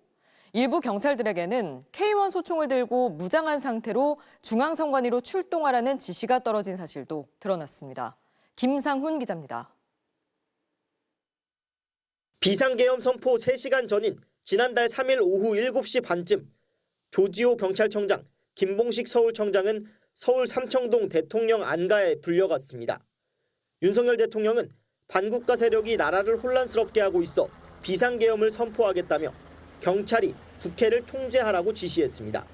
일부 경찰들에게는 K1 소총을 들고 무장한 상태로 중앙선관위로 출동하라는 지시가 떨어진 사실도 드러났습니다. 김상훈 기자입니다.
비상계엄 선포 3시간 전인 지난달 3일 오후 7시 반쯤 조지호 경찰청장, 김봉식 서울청장은 서울 삼청동 대통령 안가에 불려갔습니다. 윤석열 대통령은 반국가 세력이 나라를 혼란스럽게 하고 있어 비상계엄을 선포하겠다며 경찰이 국회를 통제하라고 지시했습니다.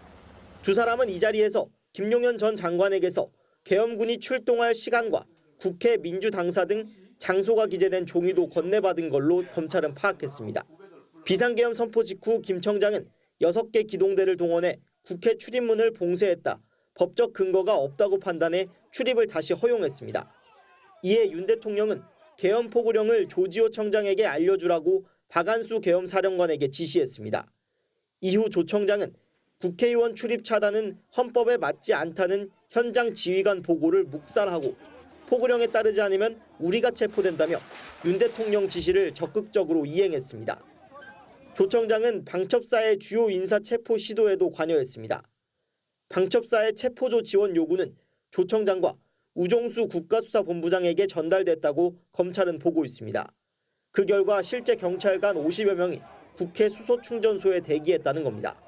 두 사람은 이 자리에서 김용현 전 장관에게서 계엄군이 출동할 시간과 국회 민주당사 등 장소가 기재된 종이도 건네받은 걸로 검찰은 파악했습니다. 비상계엄 선포 직후 김 청장은 6개 기동대를 동원해 국회 출입문을 봉쇄했다. 법적 근거가 없다고 판단해 출입을 다시 허용했습니다. 이에 윤 대통령은 계엄 포고령을 조지호 청장에게 알려주라고 박안수 계엄 사령관에게 지시했습니다. 이후 조 청장은 국회의원 출입 차단은 헌법에 맞지 않다는 현장 지휘관 보고를 묵살하고 포고령에 따르지 않으면 우리가 체포된다며 윤 대통령 지시를 적극적으로 이행했습니다. 조 청장은 방첩사의 주요 인사 체포 시도에도 관여했습니다. 방첩사의 체포조 지원 요구는 조 청장과 우종수 국가수사본부장에게 전달됐다고 검찰은 보고 있습니다. 그 결과 실제 경찰관 50여 명이 국회 수소충전소에 대기했다는 겁니다.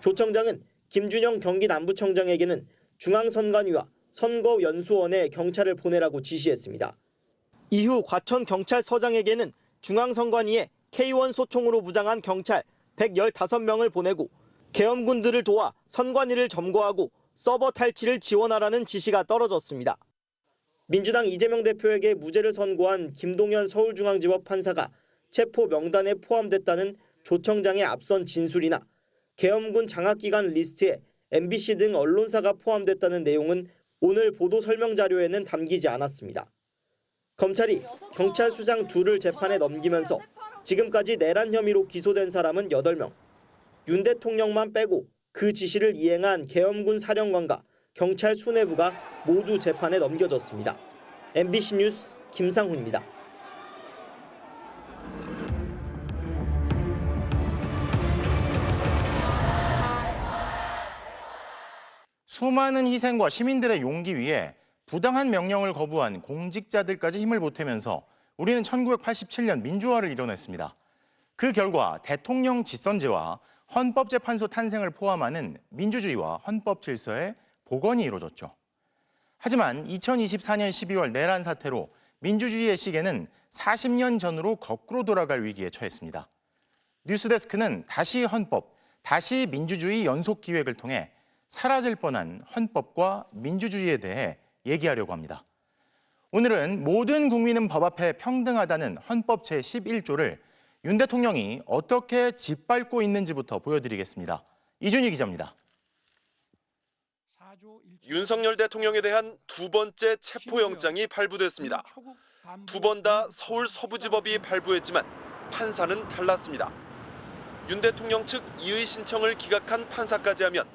조 청장은 김준영 경기남부청장에게는 중앙선관위와 선거연수원에 경찰을 보내라고 지시했습니다. 이후 과천경찰서장에게는 중앙선관위에 K1 소총으로 무장한 경찰 115명을 보내고 계엄군들을 도와 선관위를 점거하고 서버 탈취를 지원하라는 지시가 떨어졌습니다. 민주당 이재명 대표에게 무죄를 선고한 김동연 서울중앙지법 판사가 체포 명단에 포함됐다는 조 청장의 앞선 진술이나 계엄군 장악기관 리스트에 MBC 등 언론사가 포함됐다는 내용은 오늘 보도 설명 자료에는 담기지 않았습니다. 검찰이 경찰 수장 2를 재판에 넘기면서 지금까지 내란 혐의로 기소된 사람은 8명. 윤 대통령만 빼고 그 지시를 이행한 계엄군 사령관과 경찰 수뇌부가 모두 재판에 넘겨졌습니다. MBC 뉴스 김상훈입니다.
수많은 희생과 시민들의 용기 위에 부당한 명령을 거부한 공직자들까지 힘을 보태면서 우리는 1987년 민주화를 이뤄냈습니다. 그 결과 대통령 직선제와 헌법재판소 탄생을 포함하는 민주주의와 헌법 질서의 복원이 이루어졌죠. 하지만 2024년 12월 내란 사태로 민주주의의 시계는 40년 전으로 거꾸로 돌아갈 위기에 처했습니다. 뉴스데스크는 다시 헌법, 다시 민주주의 연속 기획을 통해 사라질 뻔한 헌법과 민주주의에 대해 얘기하려고 합니다. 오늘은 모든 국민은 법 앞에 평등하다는 헌법 제11조를 윤 대통령이 어떻게 짓밟고 있는지부터 보여드리겠습니다. 이준희 기자입니다.
윤석열 대통령에 대한 두 번째 체포영장이 발부됐습니다. 두 번 다 서울 서부지법이 발부했지만 판사는 달랐습니다. 윤 대통령 측 이의 신청을 기각한 판사까지 하면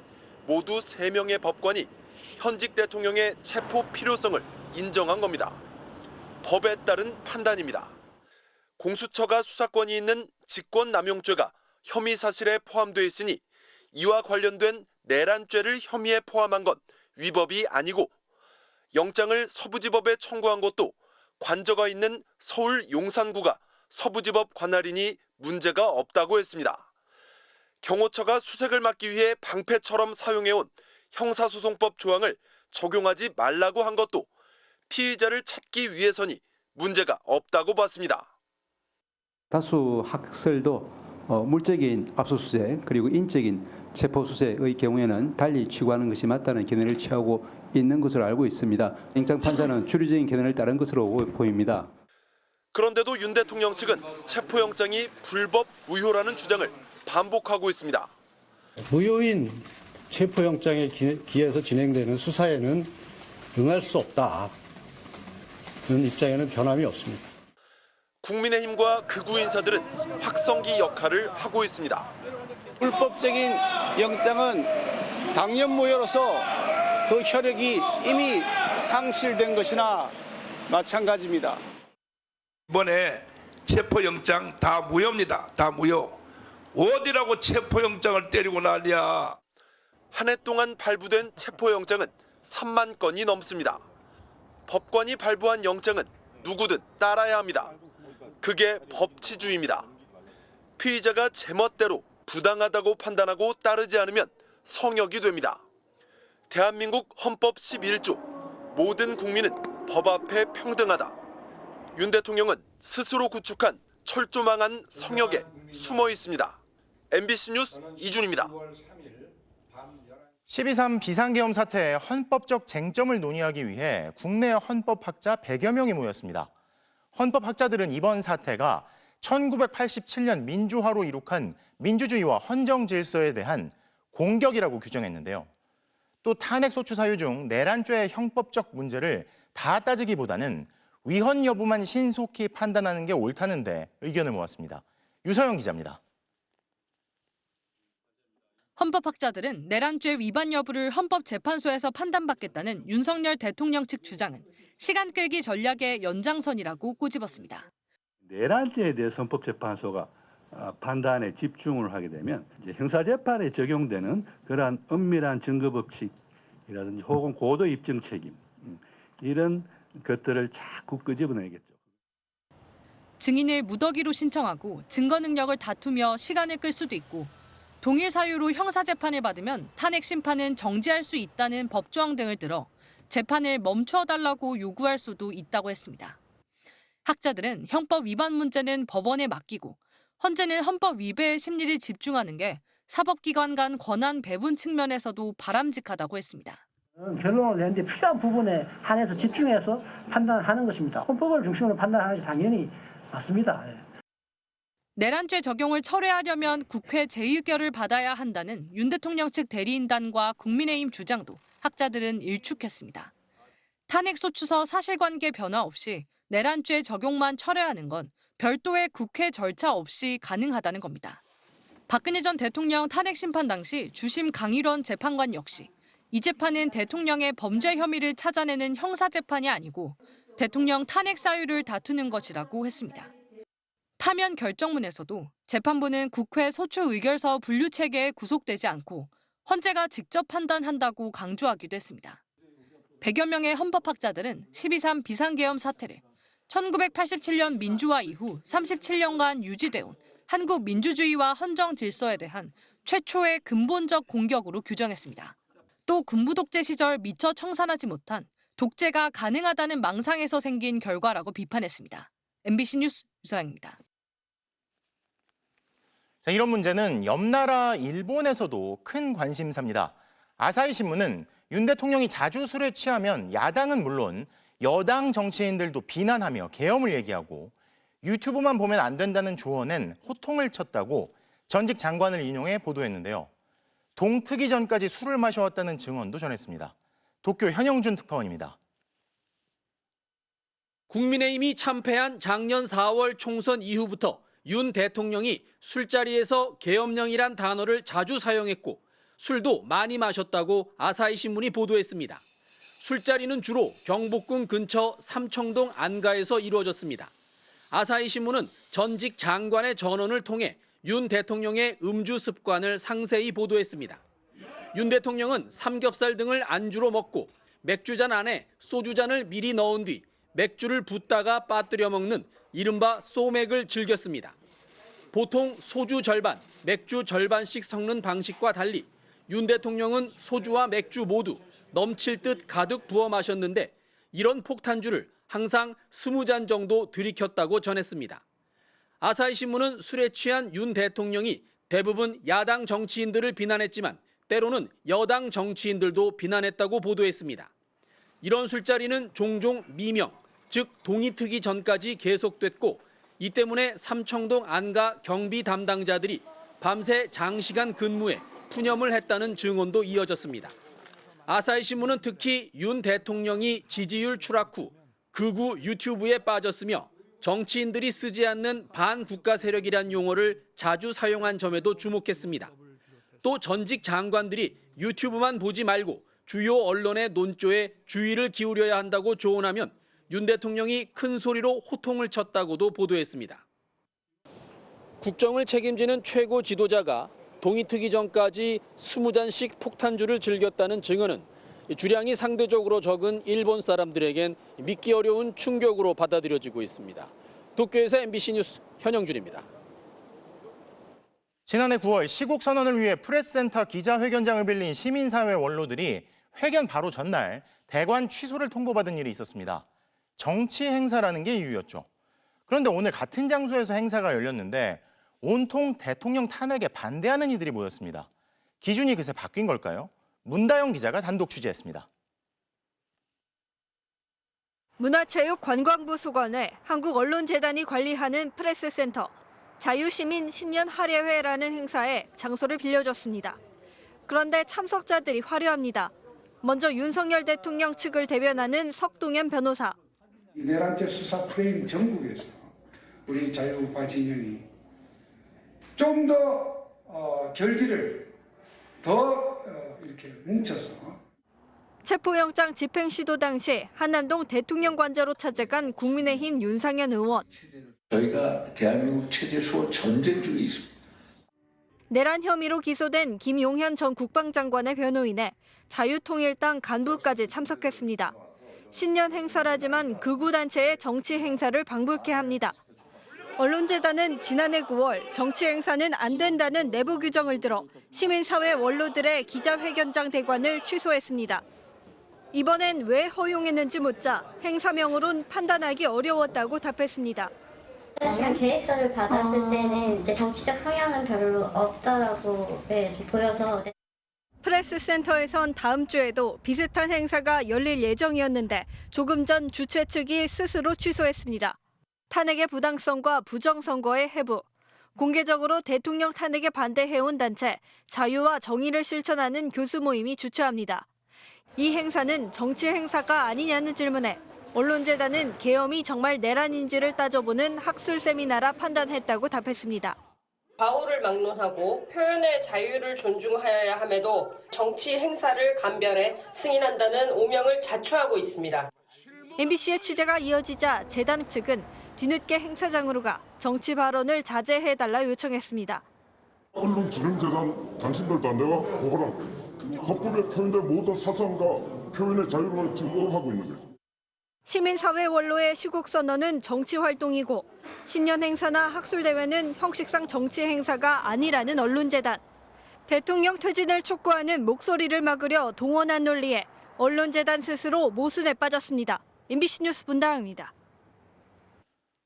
모두 3명의 법관이 현직 대통령의 체포 필요성을 인정한 겁니다. 법에 따른 판단입니다. 공수처가 수사권이 있는 직권남용죄가 혐의 사실에 포함돼 있으니 이와 관련된 내란죄를 혐의에 포함한 건 위법이 아니고 영장을 서부지법에 청구한 것도 관저가 있는 서울 용산구가 서부지법 관할이니 문제가 없다고 했습니다. 경호처가 수색을 막기 위해 방패처럼 사용해온 형사소송법 조항을 적용하지 말라고 한 것도 피의자를 찾기 위해서니 문제가 없다고 봤습니다.
다수 학설도 물적인 압수수색 그리고 인적인 체포수색의 경우에는 달리 취구하는 것이 맞다는 견해를 취하고 있는 것으로 알고 있습니다. 영장 판사는 주류적인 견해를 따른 것으로 보입니다.
그런데도 윤 대통령 측은 체포영장이 불법 무효라는 주장을 반복하고 있습니다.
무효인 체포영장에 기해서 진행되는 수사에는 응할 수 없다. 그런 입장에는 변함이 없습니다.
국민의힘과 극우 인사들은 확성기 역할을 하고 있습니다.
불법적인 영장은 당연 무효로서 그 효력이 이미 상실된 것이나 마찬가지입니다.
이번에 체포영장 다 무효입니다. 다 무효. 어디라고 체포영장을 때리고 난리야.
한 해 동안 발부된 체포영장은 3만 건이 넘습니다. 법관이 발부한 영장은 누구든 따라야 합니다. 그게 법치주의입니다. 피의자가 제멋대로 부당하다고 판단하고 따르지 않으면 성역이 됩니다. 대한민국 헌법 11조 모든 국민은 법 앞에 평등하다. 윤 대통령은 스스로 구축한 철조망한 성역에 숨어 있습니다. MBC 뉴스 이준입니다.
12.3 비상계엄 사태의 헌법적 쟁점을 논의하기 위해 국내 헌법학자 100여 명이 모였습니다. 헌법학자들은 이번 사태가 1987년 민주화로 이룩한 민주주의와 헌정 질서에 대한 공격이라고 규정했는데요. 또 탄핵소추 사유 중 내란죄의 형법적 문제를 다 따지기보다는 위헌 여부만 신속히 판단하는 게 옳다는데 의견을 모았습니다. 유서영 기자입니다.
헌법학자들은 내란죄 위반 여부를 헌법재판소에서 판단받겠다는 윤석열 대통령 측 주장은 시간 끌기 전략의 연장선이라고 꼬집었습니다.
내란죄에 대해서 헌법재판소가 판단에 집중을 하게 되면 이제 형사재판에 적용되는 그러한 엄밀한 증거법칙이라든지 혹은 고도 입증 책임 이런 것들을 자꾸 끄집어내겠죠.
증인을 무더기로 신청하고 증거 능력을 다투며 시간을 끌 수도 있고 동일 사유로 형사재판을 받으면 탄핵 심판은 정지할 수 있다는 법조항 등을 들어 재판을 멈춰달라고 요구할 수도 있다고 했습니다. 학자들은 형법 위반 문제는 법원에 맡기고 헌재는 헌법 위배의 심리를 집중하는 게 사법기관 간 권한 배분 측면에서도 바람직하다고 했습니다.
결론을 내는데 필요한 부분에 한해서 집중해서 판단하는 것입니다. 헌법을 중심으로 판단하는 것이 당연히 맞습니다.
내란죄 적용을 철회하려면 국회 재의결을 받아야 한다는 윤 대통령 측 대리인단과 국민의힘 주장도 학자들은 일축했습니다. 탄핵소추서 사실관계 변화 없이 내란죄 적용만 철회하는 건 별도의 국회 절차 없이 가능하다는 겁니다. 박근혜 전 대통령 탄핵 심판 당시 주심 강일원 재판관 역시 이 재판은 대통령의 범죄 혐의를 찾아내는 형사재판이 아니고 대통령 탄핵 사유를 다투는 것이라고 했습니다. 파면 결정문에서도 재판부는 국회 소추 의결서 분류 체계에 구속되지 않고 헌재가 직접 판단한다고 강조하기도 했습니다. 100여 명의 헌법학자들은 12.3 비상계엄 사태를 1987년 민주화 이후 37년간 유지돼온 한국 민주주의와 헌정 질서에 대한 최초의 근본적 공격으로 규정했습니다. 또 군부 독재 시절 미처 청산하지 못한 독재가 가능하다는 망상에서 생긴 결과라고 비판했습니다. MBC 뉴스 유서영입니다.
자, 이런 문제는 옆나라 일본에서도 큰 관심사입니다. 아사히 신문은 윤 대통령이 자주 술에 취하면 야당은 물론 여당 정치인들도 비난하며 계엄을 얘기하고 유튜브만 보면 안 된다는 조언엔 호통을 쳤다고 전직 장관을 인용해 보도했는데요. 동트기 전까지 술을 마셔왔다는 증언도 전했습니다. 도쿄 현영준 특파원입니다.
국민의힘이 참패한 작년 4월 총선 이후부터 윤 대통령이 술자리에서 계엄령이란 단어를 자주 사용했고 술도 많이 마셨다고 아사히 신문이 보도했습니다. 술자리는 주로 경복궁 근처 삼청동 안가에서 이루어졌습니다. 아사히 신문은 전직 장관의 전언을 통해 윤 대통령의 음주 습관을 상세히 보도했습니다. 윤 대통령은 삼겹살 등을 안주로 먹고 맥주잔 안에 소주잔을 미리 넣은 뒤 맥주를 붓다가 빠뜨려 먹는 이른바 소맥을 즐겼습니다. 보통 소주 절반, 맥주 절반씩 섞는 방식과 달리 윤 대통령은 소주와 맥주 모두 넘칠 듯 가득 부어 마셨는데 이런 폭탄주를 항상 20잔 정도 들이켰다고 전했습니다. 아사히 신문은 술에 취한 윤 대통령이 대부분 야당 정치인들을 비난했지만 때로는 여당 정치인들도 비난했다고 보도했습니다. 이런 술자리는 종종 미명, 즉 동이 트기 전까지 계속됐고 이 때문에 삼청동 안가 경비 담당자들이 밤새 장시간 근무해 푸념을 했다는 증언도 이어졌습니다. 아사히 신문은 특히 윤 대통령이 지지율 추락 후 극우 유튜브에 빠졌으며 정치인들이 쓰지 않는 반국가 세력이란 용어를 자주 사용한 점에도 주목했습니다. 또 전직 장관들이 유튜브만 보지 말고 주요 언론의 논조에 주의를 기울여야 한다고 조언하면 윤 대통령이 큰 소리로 호통을 쳤다고도 보도했습니다. 국정을 책임지는 최고 지도자가 동이 트기 전까지 20잔씩 폭탄주를 즐겼다는 증언은 주량이 상대적으로 적은 일본 사람들에겐 믿기 어려운 충격으로 받아들여지고 있습니다. 도쿄에서 MBC 뉴스 현영준입니다.
지난해 9월 시국 선언을 위해 프레스센터 기자회견장을 빌린 시민사회 원로들이 회견 바로 전날 대관 취소를 통보받은 일이 있었습니다. 정치 행사라는 게 이유였죠. 그런데 오늘 같은 장소에서 행사가 열렸는데 온통 대통령 탄핵에 반대하는 이들이 모였습니다. 기준이 그새 바뀐 걸까요? 문다영 기자가 단독 취재했습니다.
문화체육관광부 소관에 한국언론재단이 관리하는 프레스센터 자유시민 신년 할애회라는 행사에 장소를 빌려줬습니다. 그런데 참석자들이 화려합니다. 먼저 윤석열 대통령 측을 대변하는 석동현 변호사.
내란죄 수사 프레임 전국에서 우리 자유우파 진영이 좀 더 결기를 더 이렇게 뭉쳐서
체포영장 집행 시도 당시 한남동 대통령 관저로 찾아간 국민의힘 윤상현 의원.
저희가 대한민국 체제 수호 전쟁 중에 있습니다.
내란 혐의로 기소된 김용현 전 국방장관의 변호인에 자유통일당 간부까지 참석했습니다. 신년 행사라지만 극우 단체의 정치 행사를 방불케 합니다. 언론재단은 지난해 9월 정치 행사는 안 된다는 내부 규정을 들어 시민사회 원로들의 기자회견장 대관을 취소했습니다. 이번엔 왜 허용했는지 묻자 행사명으로는 판단하기 어려웠다고 답했습니다.
사실은 계획서를 받았을 때는 이제 정치적 성향은 별로 없다라고 보여서.
프레스센터에선 다음 주에도 비슷한 행사가 열릴 예정이었는데 조금 전 주최 측이 스스로 취소했습니다. 탄핵의 부당성과 부정선거의 해부, 공개적으로 대통령 탄핵에 반대해온 단체 자유와 정의를 실천하는 교수 모임이 주최합니다. 이 행사는 정치 행사가 아니냐는 질문에 언론재단은 계엄이 정말 내란인지를 따져보는 학술 세미나라 판단했다고 답했습니다.
과오를 막론하고 표현의 자유를 존중하여야 함에도 정치 행사를 감별해 승인한다는 오명을 자초하고 있습니다.
MBC의 취재가 이어지자 재단 측은 뒤늦게 행사장으로 가 정치 발언을 자제해달라 요청했습니다.
언론진흥재단 당신들도 내가 보거라. 헌법에 표현된 모든 사상과 표현의 자유를 증거하고 있는 거죠.
시민사회 원로의 시국선언은 정치활동이고 신년 행사나 학술대회는 형식상 정치 행사가 아니라는 언론재단. 대통령 퇴진을 촉구하는 목소리를 막으려 동원한 논리에 언론재단 스스로 모순에 빠졌습니다. MBC 뉴스 분다은입니다.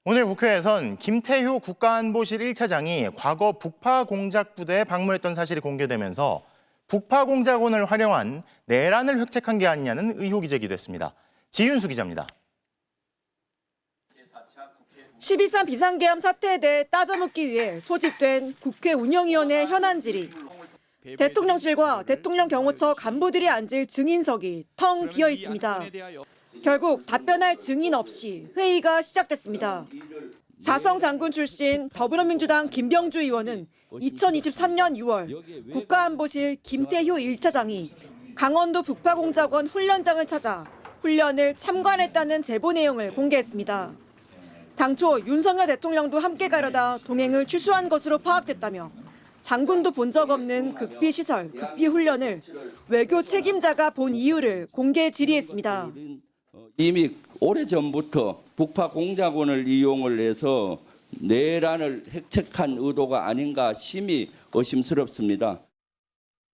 오늘 국회에선 김태효 국가안보실 1차장이 과거 북파공작부대에 방문했던 사실이 공개되면서 북파공작원을 활용한 내란을 획책한 게 아니냐는 의혹이 제기됐습니다. 지윤수 기자입니다.
12.3 비상계엄 사태에 대해 따져묻기 위해 소집된 국회 운영위원회 현안 질의. 대통령실과 대통령 경호처 간부들이 앉을 증인석이 텅 비어 있습니다. 결국 답변할 증인 없이 회의가 시작됐습니다. 사성 장군 출신 더불어민주당 김병주 의원은 2023년 6월 국가안보실 김태효 1차장이 강원도 북파공작원 훈련장을 찾아 훈련을 참관했다는 제보 내용을 공개했습니다. 당초 윤석열 대통령도 함께 가려다 동행을 취소한 것으로 파악됐다며 장군도 본 적 없는 극비시설, 극비훈련을 외교 책임자가 본 이유를 공개 질의했습니다.
이미 오래전부터 북파공작원을 이용을 해서 내란을 획책한 의도가 아닌가 심히 의심스럽습니다.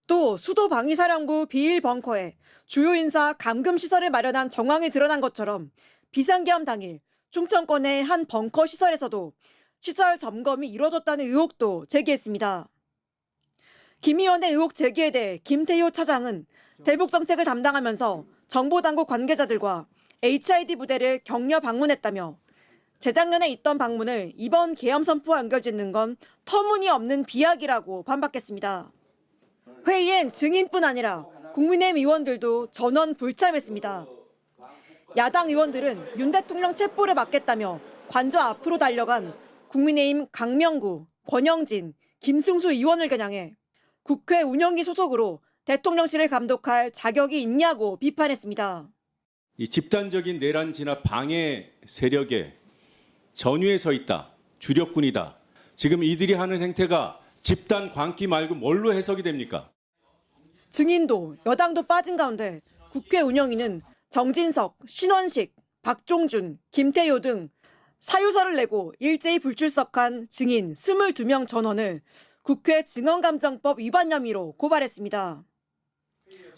또 수도방위사령부 비일벙커에 주요 인사 감금시설을 마련한 정황이 드러난 것처럼 비상계엄 당일 충청권의 한 벙커 시설에서도 시설 점검이 이루어졌다는 의혹도 제기했습니다. 김 의원의 의혹 제기에 대해 김태효 차장은 대북정책을 담당하면서 정보당국 관계자들과 HID 부대를 격려 방문했다며 재작년에 있던 방문을 이번 계엄 선포와 연결짓는 건 터무니없는 비약이라고 반박했습니다. 회의엔 증인뿐 아니라 국민의힘 의원들도 전원 불참했습니다. 야당 의원들은 윤 대통령 체포를 막겠다며 관저 앞으로 달려간 국민의힘 강명구, 권영진, 김승수 의원을 겨냥해 국회 운영위 소속으로 대통령실을 감독할 자격이 있냐고 비판했습니다.
이 집단적인 내란 진압 방해 세력의 전위에 서 있다. 주력군이다. 지금 이들이 하는 행태가 집단 광기 말고 뭘로 해석이 됩니까?
증인도 여당도 빠진 가운데 국회 운영위는 정진석, 신원식, 박종준, 김태효 등 사유서를 내고 일제히 불출석한 증인 22명 전원을 국회 증언감정법 위반 혐의로 고발했습니다.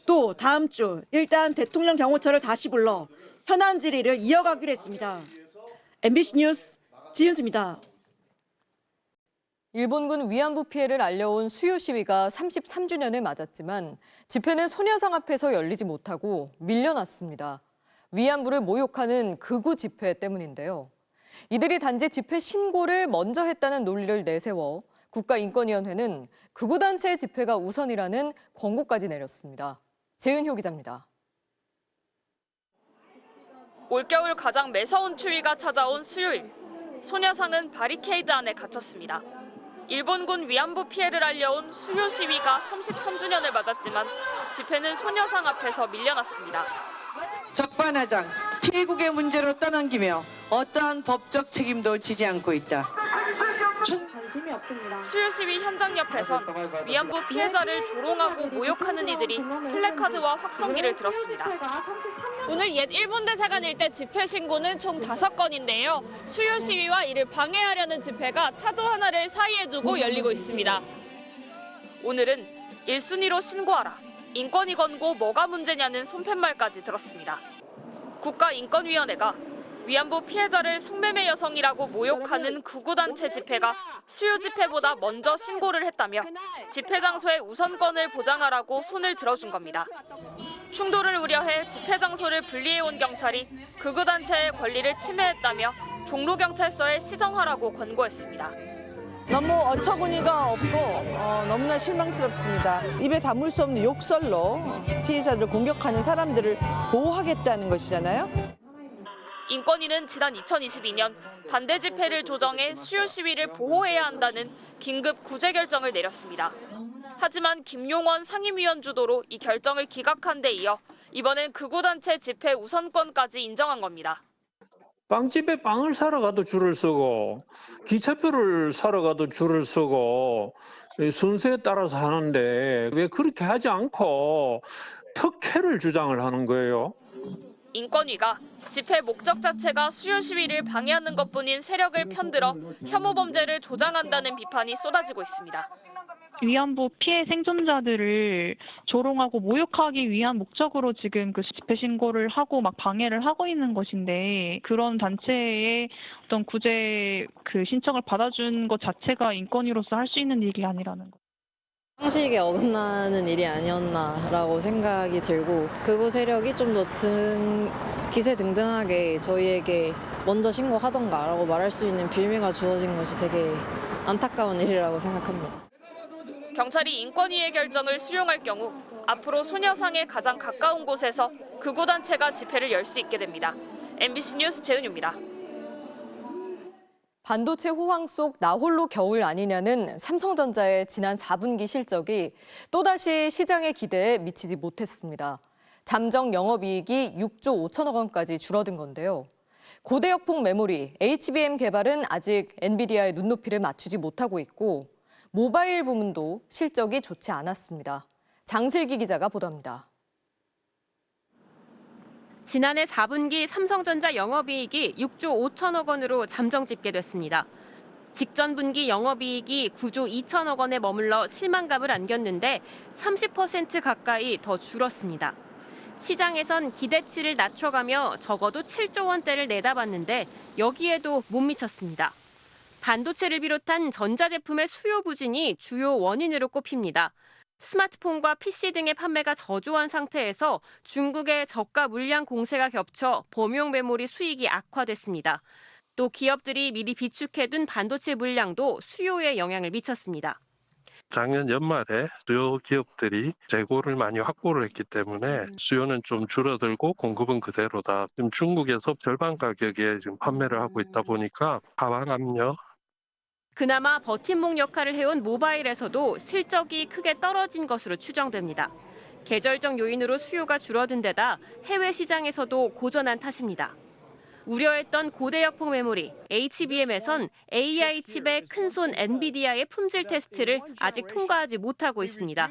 또 다음 주 일단 대통령 경호처를 다시 불러 현안 질의를 이어가기로 했습니다. MBC 뉴스 지은수입니다.
일본군 위안부 피해를 알려온 수요 시위가 33주년을 맞았지만 집회는 소녀상 앞에서 열리지 못하고 밀려났습니다. 위안부를 모욕하는 극우 집회 때문인데요. 이들이 단지 집회 신고를 먼저 했다는 논리를 내세워 국가인권위원회는 극우 단체의 집회가 우선이라는 권고까지 내렸습니다. 재은효 기자입니다.
올겨울 가장 매서운 추위가 찾아온 수요일, 소녀상은 바리케이드 안에 갇혔습니다. 일본군 위안부 피해를 알려온 수요 시위가 33주년을 맞았지만 집회는 소녀상 앞에서 밀려났습니다.
적반하장, 피해국의 문제로 떠넘기며 어떠한 법적 책임도 지지 않고 있다.
관심이 없습니다. 수요 시위 현장 옆에선 위안부 피해자를 조롱하고 모욕하는 이들이 플래카드와 확성기를 들었습니다. 오늘 옛 일본 대사관 일대 집회 신고는 총 5건인데요. 수요 시위와 이를 방해하려는 집회가 차도 하나를 사이에 두고 열리고 있습니다. 오늘은 1순위로 신고하라, 인권위 권고 뭐가 문제냐는 손팻말까지 들었습니다. 국가인권위원회가 위안부 피해자를 성매매 여성이라고 모욕하는 극우단체 집회가 수요 집회보다 먼저 신고를 했다며 집회 장소의 우선권을 보장하라고 손을 들어준 겁니다. 충돌을 우려해 집회 장소를 분리해온 경찰이 극우단체의 권리를 침해했다며 종로경찰서에 시정하라고 권고했습니다.
너무 어처구니가 없고 너무나 실망스럽습니다. 입에 담을 수 없는 욕설로 피해자들 공격하는 사람들을 보호하겠다는 것이잖아요.
인권위는 지난 2022년 반대 집회를 조정해 수요 시위를 보호해야 한다는 긴급 구제 결정을 내렸습니다. 하지만 김용원 상임위원 주도로 이 결정을 기각한 데 이어 이번엔 극우단체 집회 우선권까지 인정한 겁니다.
빵집에 빵을 사러 가도 줄을 서고 기차표를 사러 가도 줄을 서고 순서에 따라서 하는데 왜 그렇게 하지 않고 특혜를 주장을 하는 거예요?
인권위가 집회 목적 자체가 수요 시위를 방해하는 것뿐인 세력을 편들어 혐오 범죄를 조장한다는 비판이 쏟아지고 있습니다.
위안부 피해 생존자들을 조롱하고 모욕하기 위한 목적으로 지금 그 집회 신고를 하고 막 방해를 하고 있는 것인데 그런 단체의 어떤 구제 그 신청을 받아준 것 자체가 인권위로서 할 수 있는 일이 아니라는 거.
상식에 어긋나는 일이 아니었나라고 생각이 들고 극우 세력이 좀 더 기세등등하게 저희에게 먼저 신고하던가라고 말할 수 있는 빌미가 주어진 것이 되게 안타까운 일이라고 생각합니다.
경찰이 인권위의 결정을 수용할 경우 앞으로 소녀상에 가장 가까운 곳에서 극우 단체가 집회를 열 수 있게 됩니다. MBC 뉴스 재은유입니다.
반도체 호황 속 나 홀로 겨울 아니냐는 삼성전자의 지난 4분기 실적이 또다시 시장의 기대에 미치지 못했습니다. 잠정 영업이익이 6조 5천억 원까지 줄어든 건데요. 고대역폭 메모리 HBM 개발은 아직 엔비디아의 눈높이를 맞추지 못하고 있고 모바일 부문도 실적이 좋지 않았습니다. 장슬기 기자가 보도합니다.
지난해 4분기 삼성전자 영업이익이 6조 5천억 원으로 잠정 집계됐습니다. 직전 분기 영업이익이 9조 2천억 원에 머물러 실망감을 안겼는데 30% 가까이 더 줄었습니다. 시장에선 기대치를 낮춰가며 적어도 7조 원대를 내다봤는데 여기에도 못 미쳤습니다. 반도체를 비롯한 전자제품의 수요 부진이 주요 원인으로 꼽힙니다. 스마트폰과 PC 등의 판매가 저조한 상태에서 중국의 저가 물량 공세가 겹쳐 범용 메모리 수익이 악화됐습니다. 또 기업들이 미리 비축해둔 반도체 물량도 수요에 영향을 미쳤습니다.
작년 연말에 주요 기업들이 재고를 많이 확보를 했기 때문에 수요는 좀 줄어들고 공급은 그대로다. 지금 중국에서 절반 가격에 지금 판매를 하고 있다 보니까 하방 압력.
그나마 버팀목 역할을 해온 모바일에서도 실적이 크게 떨어진 것으로 추정됩니다. 계절적 요인으로 수요가 줄어든 데다 해외 시장에서도 고전한 탓입니다. 우려했던 고대역폭 메모리 HBM에선 AI 칩의 큰손 엔비디아의 품질 테스트를 아직 통과하지 못하고 있습니다.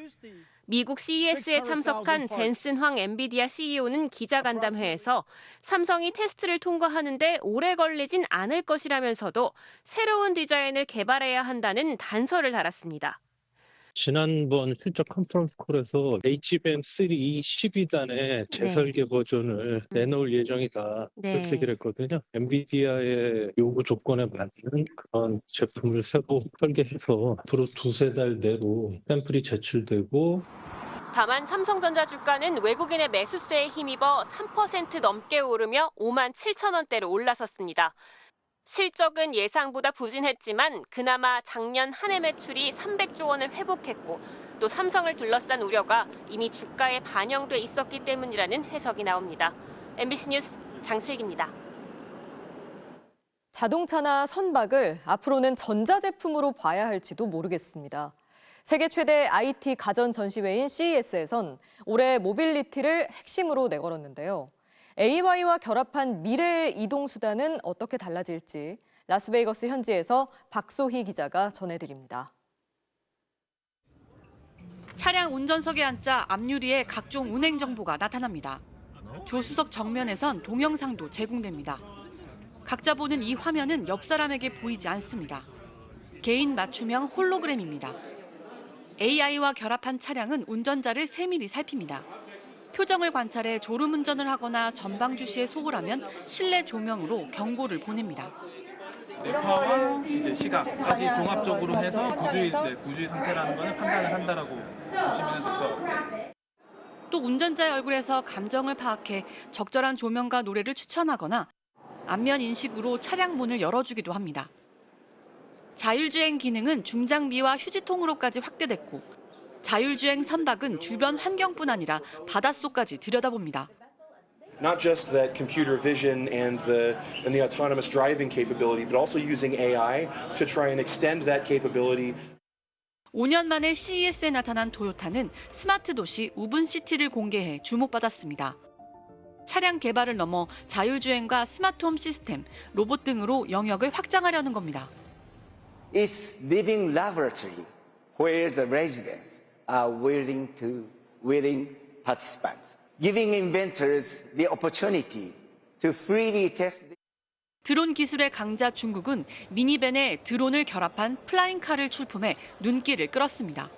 미국 CES에 참석한 젠슨 황 엔비디아 CEO는 기자간담회에서 삼성이 테스트를 통과하는데 오래 걸리진 않을 것이라면서도 새로운 디자인을 개발해야 한다는 단서를 달았습니다.
지난번 실적 컨퍼런스 콜에서 HBM3 12단의 재설계 버전을 내놓을 예정이다. 그렇게 얘기를 했거든요. 엔비디아의 요구 조건에 맞는 그런 제품을 새로 설계해서 앞으로 두세 달 내로 샘플이 제출되고
다만 삼성전자 주가는 외국인의 매수세에 힘입어 3% 넘게 오르며 5만 7천 원대로 올라섰습니다. 실적은 예상보다 부진했지만 그나마 작년 한 해 매출이 300조 원을 회복했고 또 삼성을 둘러싼 우려가 이미 주가에 반영돼 있었기 때문이라는 해석이 나옵니다. MBC 뉴스 장슬기입니다.
자동차나 선박을 앞으로는 전자제품으로 봐야 할지도 모르겠습니다. 세계 최대 IT 가전 전시회인 CES에선 올해 모빌리티를 핵심으로 내걸었는데요. AI와 결합한 미래의 이동수단은 어떻게 달라질지 라스베이거스 현지에서 박소희 기자가 전해드립니다.
차량 운전석에 앉자 앞유리에 각종 운행 정보가 나타납니다. 조수석 정면에선 동영상도 제공됩니다. 각자 보는 이 화면은 옆 사람에게 보이지 않습니다. 개인 맞춤형 홀로그램입니다. AI와 결합한 차량은 운전자를 세밀히 살핍니다. 표정을 관찰해 졸음운전을 하거나 전방주 시에 소홀하면 실내 조명으로 경고를 보냅니다.
뇌파와 이제 시각까지 종합적으로 해서 부주의 상태라는 것을 판단을 한다라고 보시면 될 것 같고요.
또 운전자의 얼굴에서 감정을 파악해 적절한 조명과 노래를 추천하거나 안면 인식으로 차량 문을 열어주기도 합니다. 자율주행 기능은 중장비와 휴지통으로까지 확대됐고 자율주행 선박은 주변 환경뿐 아니라 바닷속까지 들여다봅니다.
Not just that computer vision and the autonomous driving capability, but also using AI to try and extend that capability.
5년 만에 CES에 나타난 토요타는 스마트 도시 우븐시티를 공개해 주목받았습니다. 차량 개발을 넘어 자율주행과 스마트홈 시스템, 로봇 등으로 영역을 확장하려는 겁니다.
It's living laboratory where the residents are willing participants, giving inventors the opportunity to freely test.
드론 기술의 강자 중국은 미니밴에 드론을 결합한 플라잉카를 출품해 눈길을 끌었습니다.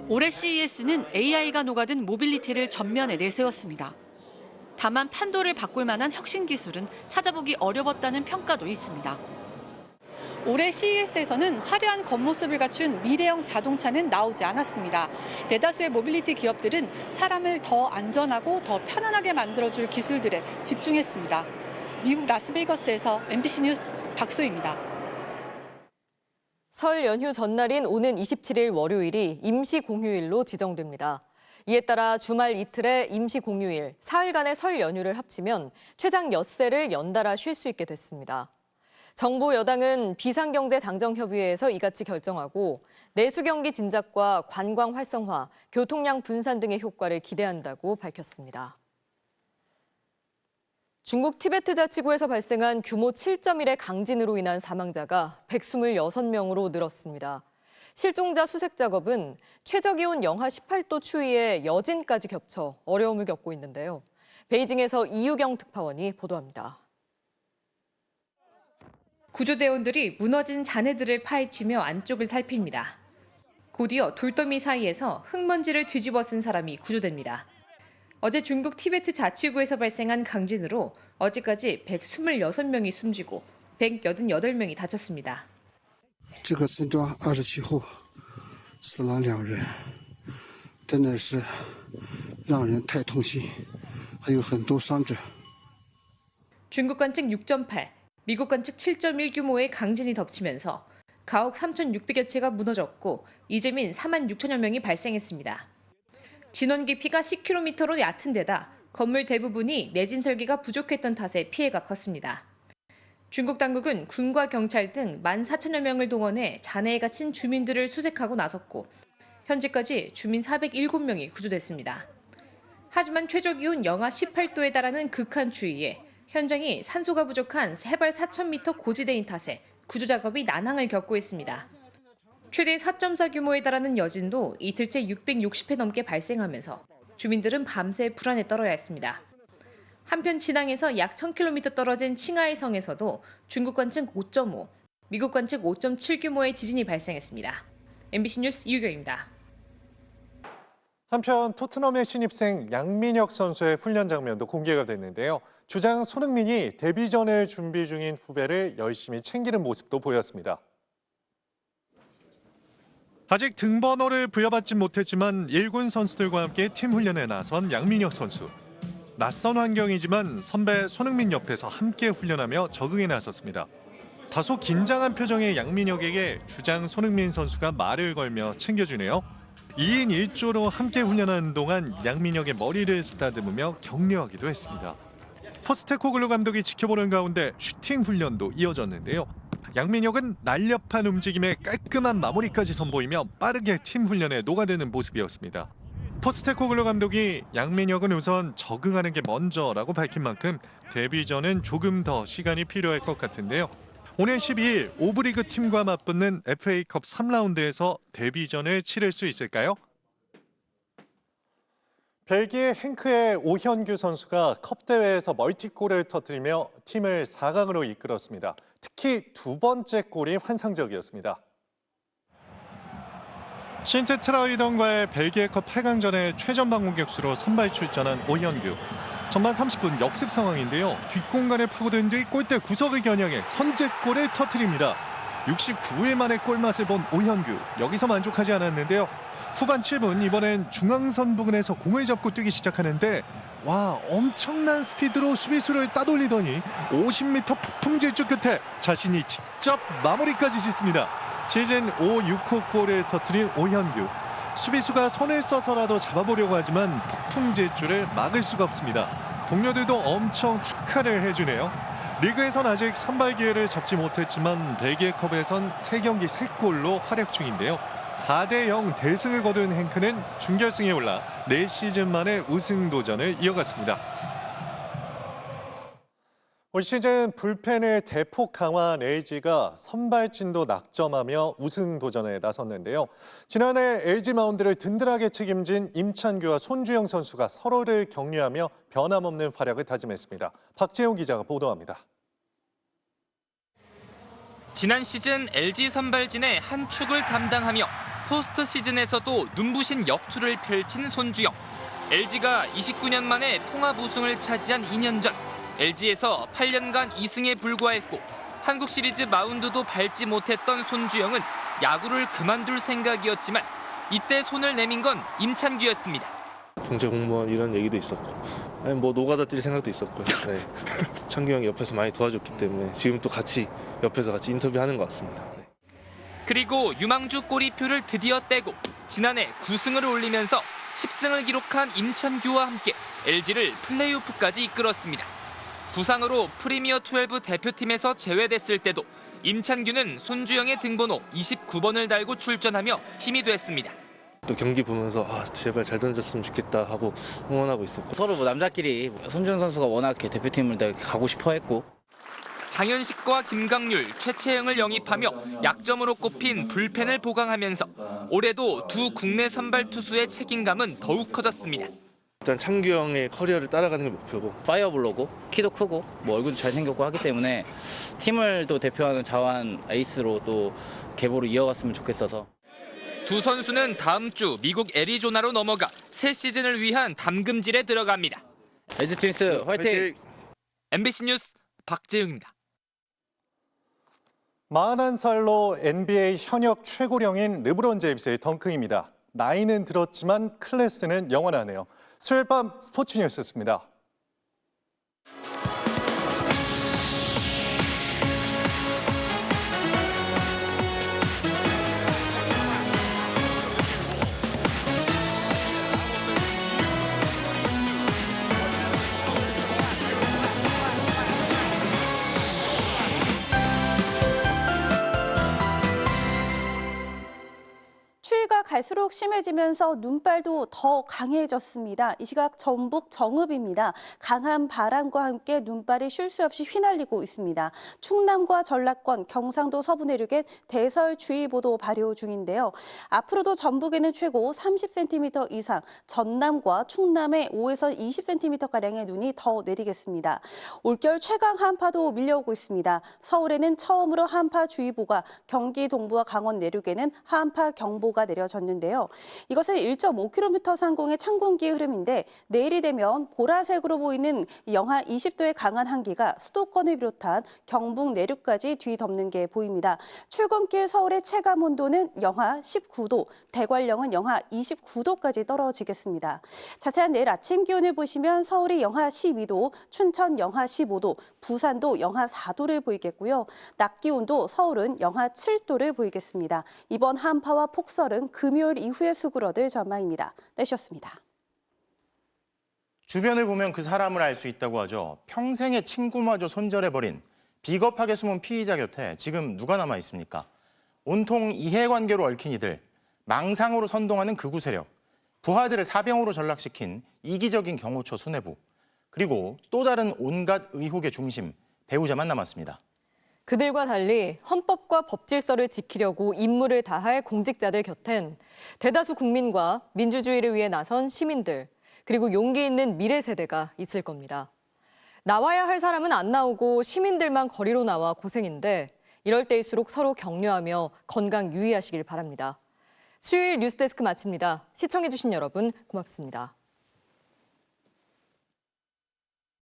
올해 CES는 AI가 녹아든 모빌리티를 전면에 내세웠습니다. 다만 판도를 바꿀 만한 혁신 기술은 찾아보기 어려웠다는 평가도 있습니다. 올해 CES에서는 화려한 겉모습을 갖춘 미래형 자동차는 나오지 않았습니다. 대다수의 모빌리티 기업들은 사람을 더 안전하고 더 편안하게 만들어줄 기술들에 집중했습니다. 미국 라스베이거스에서 MBC 뉴스 박소희입니다.
설 연휴 전날인 오는 27일 월요일이 임시 공휴일로 지정됩니다. 이에 따라 주말 이틀의 임시 공휴일, 사흘간의 설 연휴를 합치면 최장 엿새를 연달아 쉴 수 있게 됐습니다. 정부 여당은 비상경제당정협의회에서 이같이 결정하고 내수 경기 진작과 관광 활성화, 교통량 분산 등의 효과를 기대한다고 밝혔습니다. 중국 티베트 자치구에서 발생한 규모 7.1의 강진으로 인한 사망자가 126명으로 늘었습니다. 실종자 수색 작업은 최저기온 영하 18도 추위에 여진까지 겹쳐 어려움을 겪고 있는데요. 베이징에서 이유경 특파원이 보도합니다.
구조대원들이 무너진 잔해들을 파헤치며 안쪽을 살핍니다. 곧이어 돌더미 사이에서 흙먼지를 뒤집어 쓴 사람이 구조됩니다. 어제 중국 티베트 자치구에서 발생한 강진으로 어제까지 126명이 숨지고 188명이 다쳤습니다.
这个村庄27户死了2人，真的是让人太痛心，还有很多伤者。
중국 관측 6.8, 미국 관측 7.1 규모의 강진이 덮치면서 가옥 3,600여 채가 무너졌고 이재민 4만 6천여 명이 발생했습니다. 진원 깊이가 10km로 얕은 데다 건물 대부분이 내진 설계가 부족했던 탓에 피해가 컸습니다. 중국 당국은 군과 경찰 등 14,000여 명을 동원해 잔해에 갇힌 주민들을 수색하고 나섰고 현재까지 주민 407명이 구조됐습니다. 하지만 최저기온 영하 18도에 달하는 극한 추위에 현장이 산소가 부족한 해발 4,000m 고지대인 탓에 구조 작업이 난항을 겪고 있습니다. 최대 4.4 규모에 달하는 여진도 이틀째 660회 넘게 발생하면서 주민들은 밤새 불안에 떨어야 했습니다. 한편 진앙에서 약 1000km 떨어진 칭하이 성에서도 중국 관측 5.5, 미국 관측 5.7 규모의 지진이 발생했습니다. MBC 뉴스 이유경입니다.
한편 토트넘의 신입생 양민혁 선수의 훈련 장면도 공개가 됐는데요. 주장 손흥민이 데뷔전을 준비 중인 후배를 열심히 챙기는 모습도 보였습니다. 아직 등번호를 부여받지 못했지만 1군 선수들과 함께 팀 훈련에 나선 양민혁 선수. 낯선 환경이지만 선배 손흥민 옆에서 함께 훈련하며 적응에 나섰습니다. 다소 긴장한 표정의 양민혁에게 주장 손흥민 선수가 말을 걸며 챙겨주네요. 2인 1조로 함께 훈련하는 동안 양민혁의 머리를 쓰다듬으며 격려하기도 했습니다. 포스테코글루 감독이 지켜보는 가운데 슈팅 훈련도 이어졌는데요. 양민혁은 날렵한 움직임에 깔끔한 마무리까지 선보이며 빠르게 팀 훈련에 녹아드는 모습이었습니다. 포스테코글루 감독이 양민혁은 우선 적응하는 게 먼저라고 밝힌 만큼 데뷔전은 조금 더 시간이 필요할 것 같은데요. 오늘 12일 오브리그 팀과 맞붙는 FA컵 3라운드에서 데뷔전을 치를 수 있을까요? 벨기에 행크의 오현규 선수가 컵 대회에서 멀티골을 터뜨리며 팀을 4강으로 이끌었습니다. 특히 두 번째 골이 환상적이었습니다. 신트 트라이던과의 벨기에컵 8강전에 최전방 공격수로 선발 출전한 오현규. 전반 30분 역습 상황인데요. 뒷공간을 파고든 뒤 골대 구석을 겨냥해 선제골을 터뜨립니다. 69일 만에 골맛을 본 오현규. 여기서 만족하지 않았는데요. 후반 7분 이번엔 중앙선 부근에서 공을 잡고 뛰기 시작하는데 엄청난 스피드로 수비수를 따돌리더니 50m 폭풍 질주 끝에 자신이 직접 마무리까지 짓습니다. 시즌 5, 6호 골을 터뜨린 오현규. 수비수가 손을 써서라도 잡아보려고 하지만 폭풍 질주를 막을 수가 없습니다. 동료들도 엄청 축하를 해주네요. 리그에선 아직 선발 기회를 잡지 못했지만 벨기에컵에선 3경기 3골로 활약 중인데요. 4대0 대승을 거둔 행크는 준결승에 올라 4시즌 만에 우승 도전을 이어갔습니다. 올 시즌 불펜을 대폭 강화한 LG가 선발진도 낙점하며 우승 도전에 나섰는데요. 지난해 LG 마운드를 든든하게 책임진 임찬규와 손주영 선수가 서로를 격려하며 변함없는 활약을 다짐했습니다. 박재용 기자가 보도합니다.
지난 시즌 LG 선발진의 한 축을 담당하며 포스트 시즌에서도 눈부신 역투를 펼친 손주영. LG가 29년 만에 통합 우승을 차지한 2년 전 LG에서 8년간 2승에 불과했고 한국 시리즈 마운드도 밟지 못했던 손주영은 야구를 그만둘 생각이었지만 이때 손을 내민 건 임찬규였습니다.
경제 공무원 이런 얘기도 있었고 아니 뭐 노가다 뛸 생각도 있었고요. 네. 찬규 형이 옆에서 많이 도와줬기 때문에 지금 또 같이 옆에서 같이 인터뷰하는 것 같습니다. 네.
그리고 유망주 꼬리표를 드디어 떼고 지난해 9승을 올리면서 10승을 기록한 임찬규와 함께 LG를 플레이오프까지 이끌었습니다. 부상으로 프리미어 12 대표팀에서 제외됐을 때도 임찬규는 손주영의 등번호 29번을 달고 출전하며 힘이 됐습니다.
또 경기 보면서 제발 잘 던졌으면 좋겠다 하고 응원하고 있었고
서로 남자끼리 손주영 선수가 워낙 대표팀을 가고 싶어 했고
장현식과 김강률, 최채영을 영입하며 약점으로 꼽힌 불펜을 보강하면서 올해도 두 국내 선발 투수의 책임감은 더욱 커졌습니다.
일단 찬규 형의 커리어를 따라가는 게 목표고
파이어블로고 키도 크고 얼굴도 잘생겼고 하기 때문에 팀을 또 대표하는 자완 에이스로 또 계보를 이어갔으면 좋겠어서
두 선수는 다음 주 미국 애리조나로 넘어가 새 시즌을 위한 담금질에 들어갑니다.
LG 트윈스 화이팅!
MBC 뉴스 박재웅입니다.
41살로 NBA 현역 최고령인 르브론 제임스의 덩크입니다. 나이는 들었지만 클래스는 영원하네요. 수요일 밤 스포츠 뉴스였습니다.
추위가 갈수록 심해지면서 눈발도 더 강해졌습니다. 이 시각 전북 정읍입니다. 강한 바람과 함께 눈발이 쉴 새 없이 휘날리고 있습니다. 충남과 전라권, 경상도 서부 내륙엔 대설주의보도 발효 중인데요. 앞으로도 전북에는 최고 30cm 이상, 전남과 충남에 5에서 20cm가량의 눈이 더 내리겠습니다. 올겨울 최강 한파도 밀려오고 있습니다. 서울에는 처음으로 한파주의보가, 경기 동부와 강원 내륙에는 한파 경보가 내려졌는데요. 이것은 1.5km 상공의 찬 공기의 흐름인데 내일이 되면 보라색으로 보이는 영하 20도의 강한 한기가 수도권을 비롯한 경북 내륙까지 뒤덮는 게 보입니다. 출근길 서울의 체감 온도는 영하 19도, 대관령은 영하 29도까지 떨어지겠습니다. 자세한 내일 아침 기온을 보시면 서울이 영하 12도, 춘천 영하 15도, 부산도 영하 4도를 보이겠고요. 낮 기온도 서울은 영하 7도를 보이겠습니다. 이번 한파와 폭설은 금요일 이후에 수그러들 전망입니다. 내셨습니다.
주변을 보면 그 사람을 알 수 있다고 하죠. 평생의 친구마저 손절해버린 비겁하게 숨은 피의자 곁에 지금 누가 남아 있습니까? 온통 이해관계로 얽힌 이들, 망상으로 선동하는 극우 세력, 부하들을 사병으로 전락시킨 이기적인 경호처 수뇌부, 그리고 또 다른 온갖 의혹의 중심, 배우자만 남았습니다.
그들과 달리 헌법과 법질서를 지키려고 임무를 다할 공직자들 곁엔 대다수 국민과 민주주의를 위해 나선 시민들, 그리고 용기 있는 미래 세대가 있을 겁니다. 나와야 할 사람은 안 나오고 시민들만 거리로 나와 고생인데 이럴 때일수록 서로 격려하며 건강 유의하시길 바랍니다. 수요일 뉴스데스크 마칩니다. 시청해주신 여러분 고맙습니다.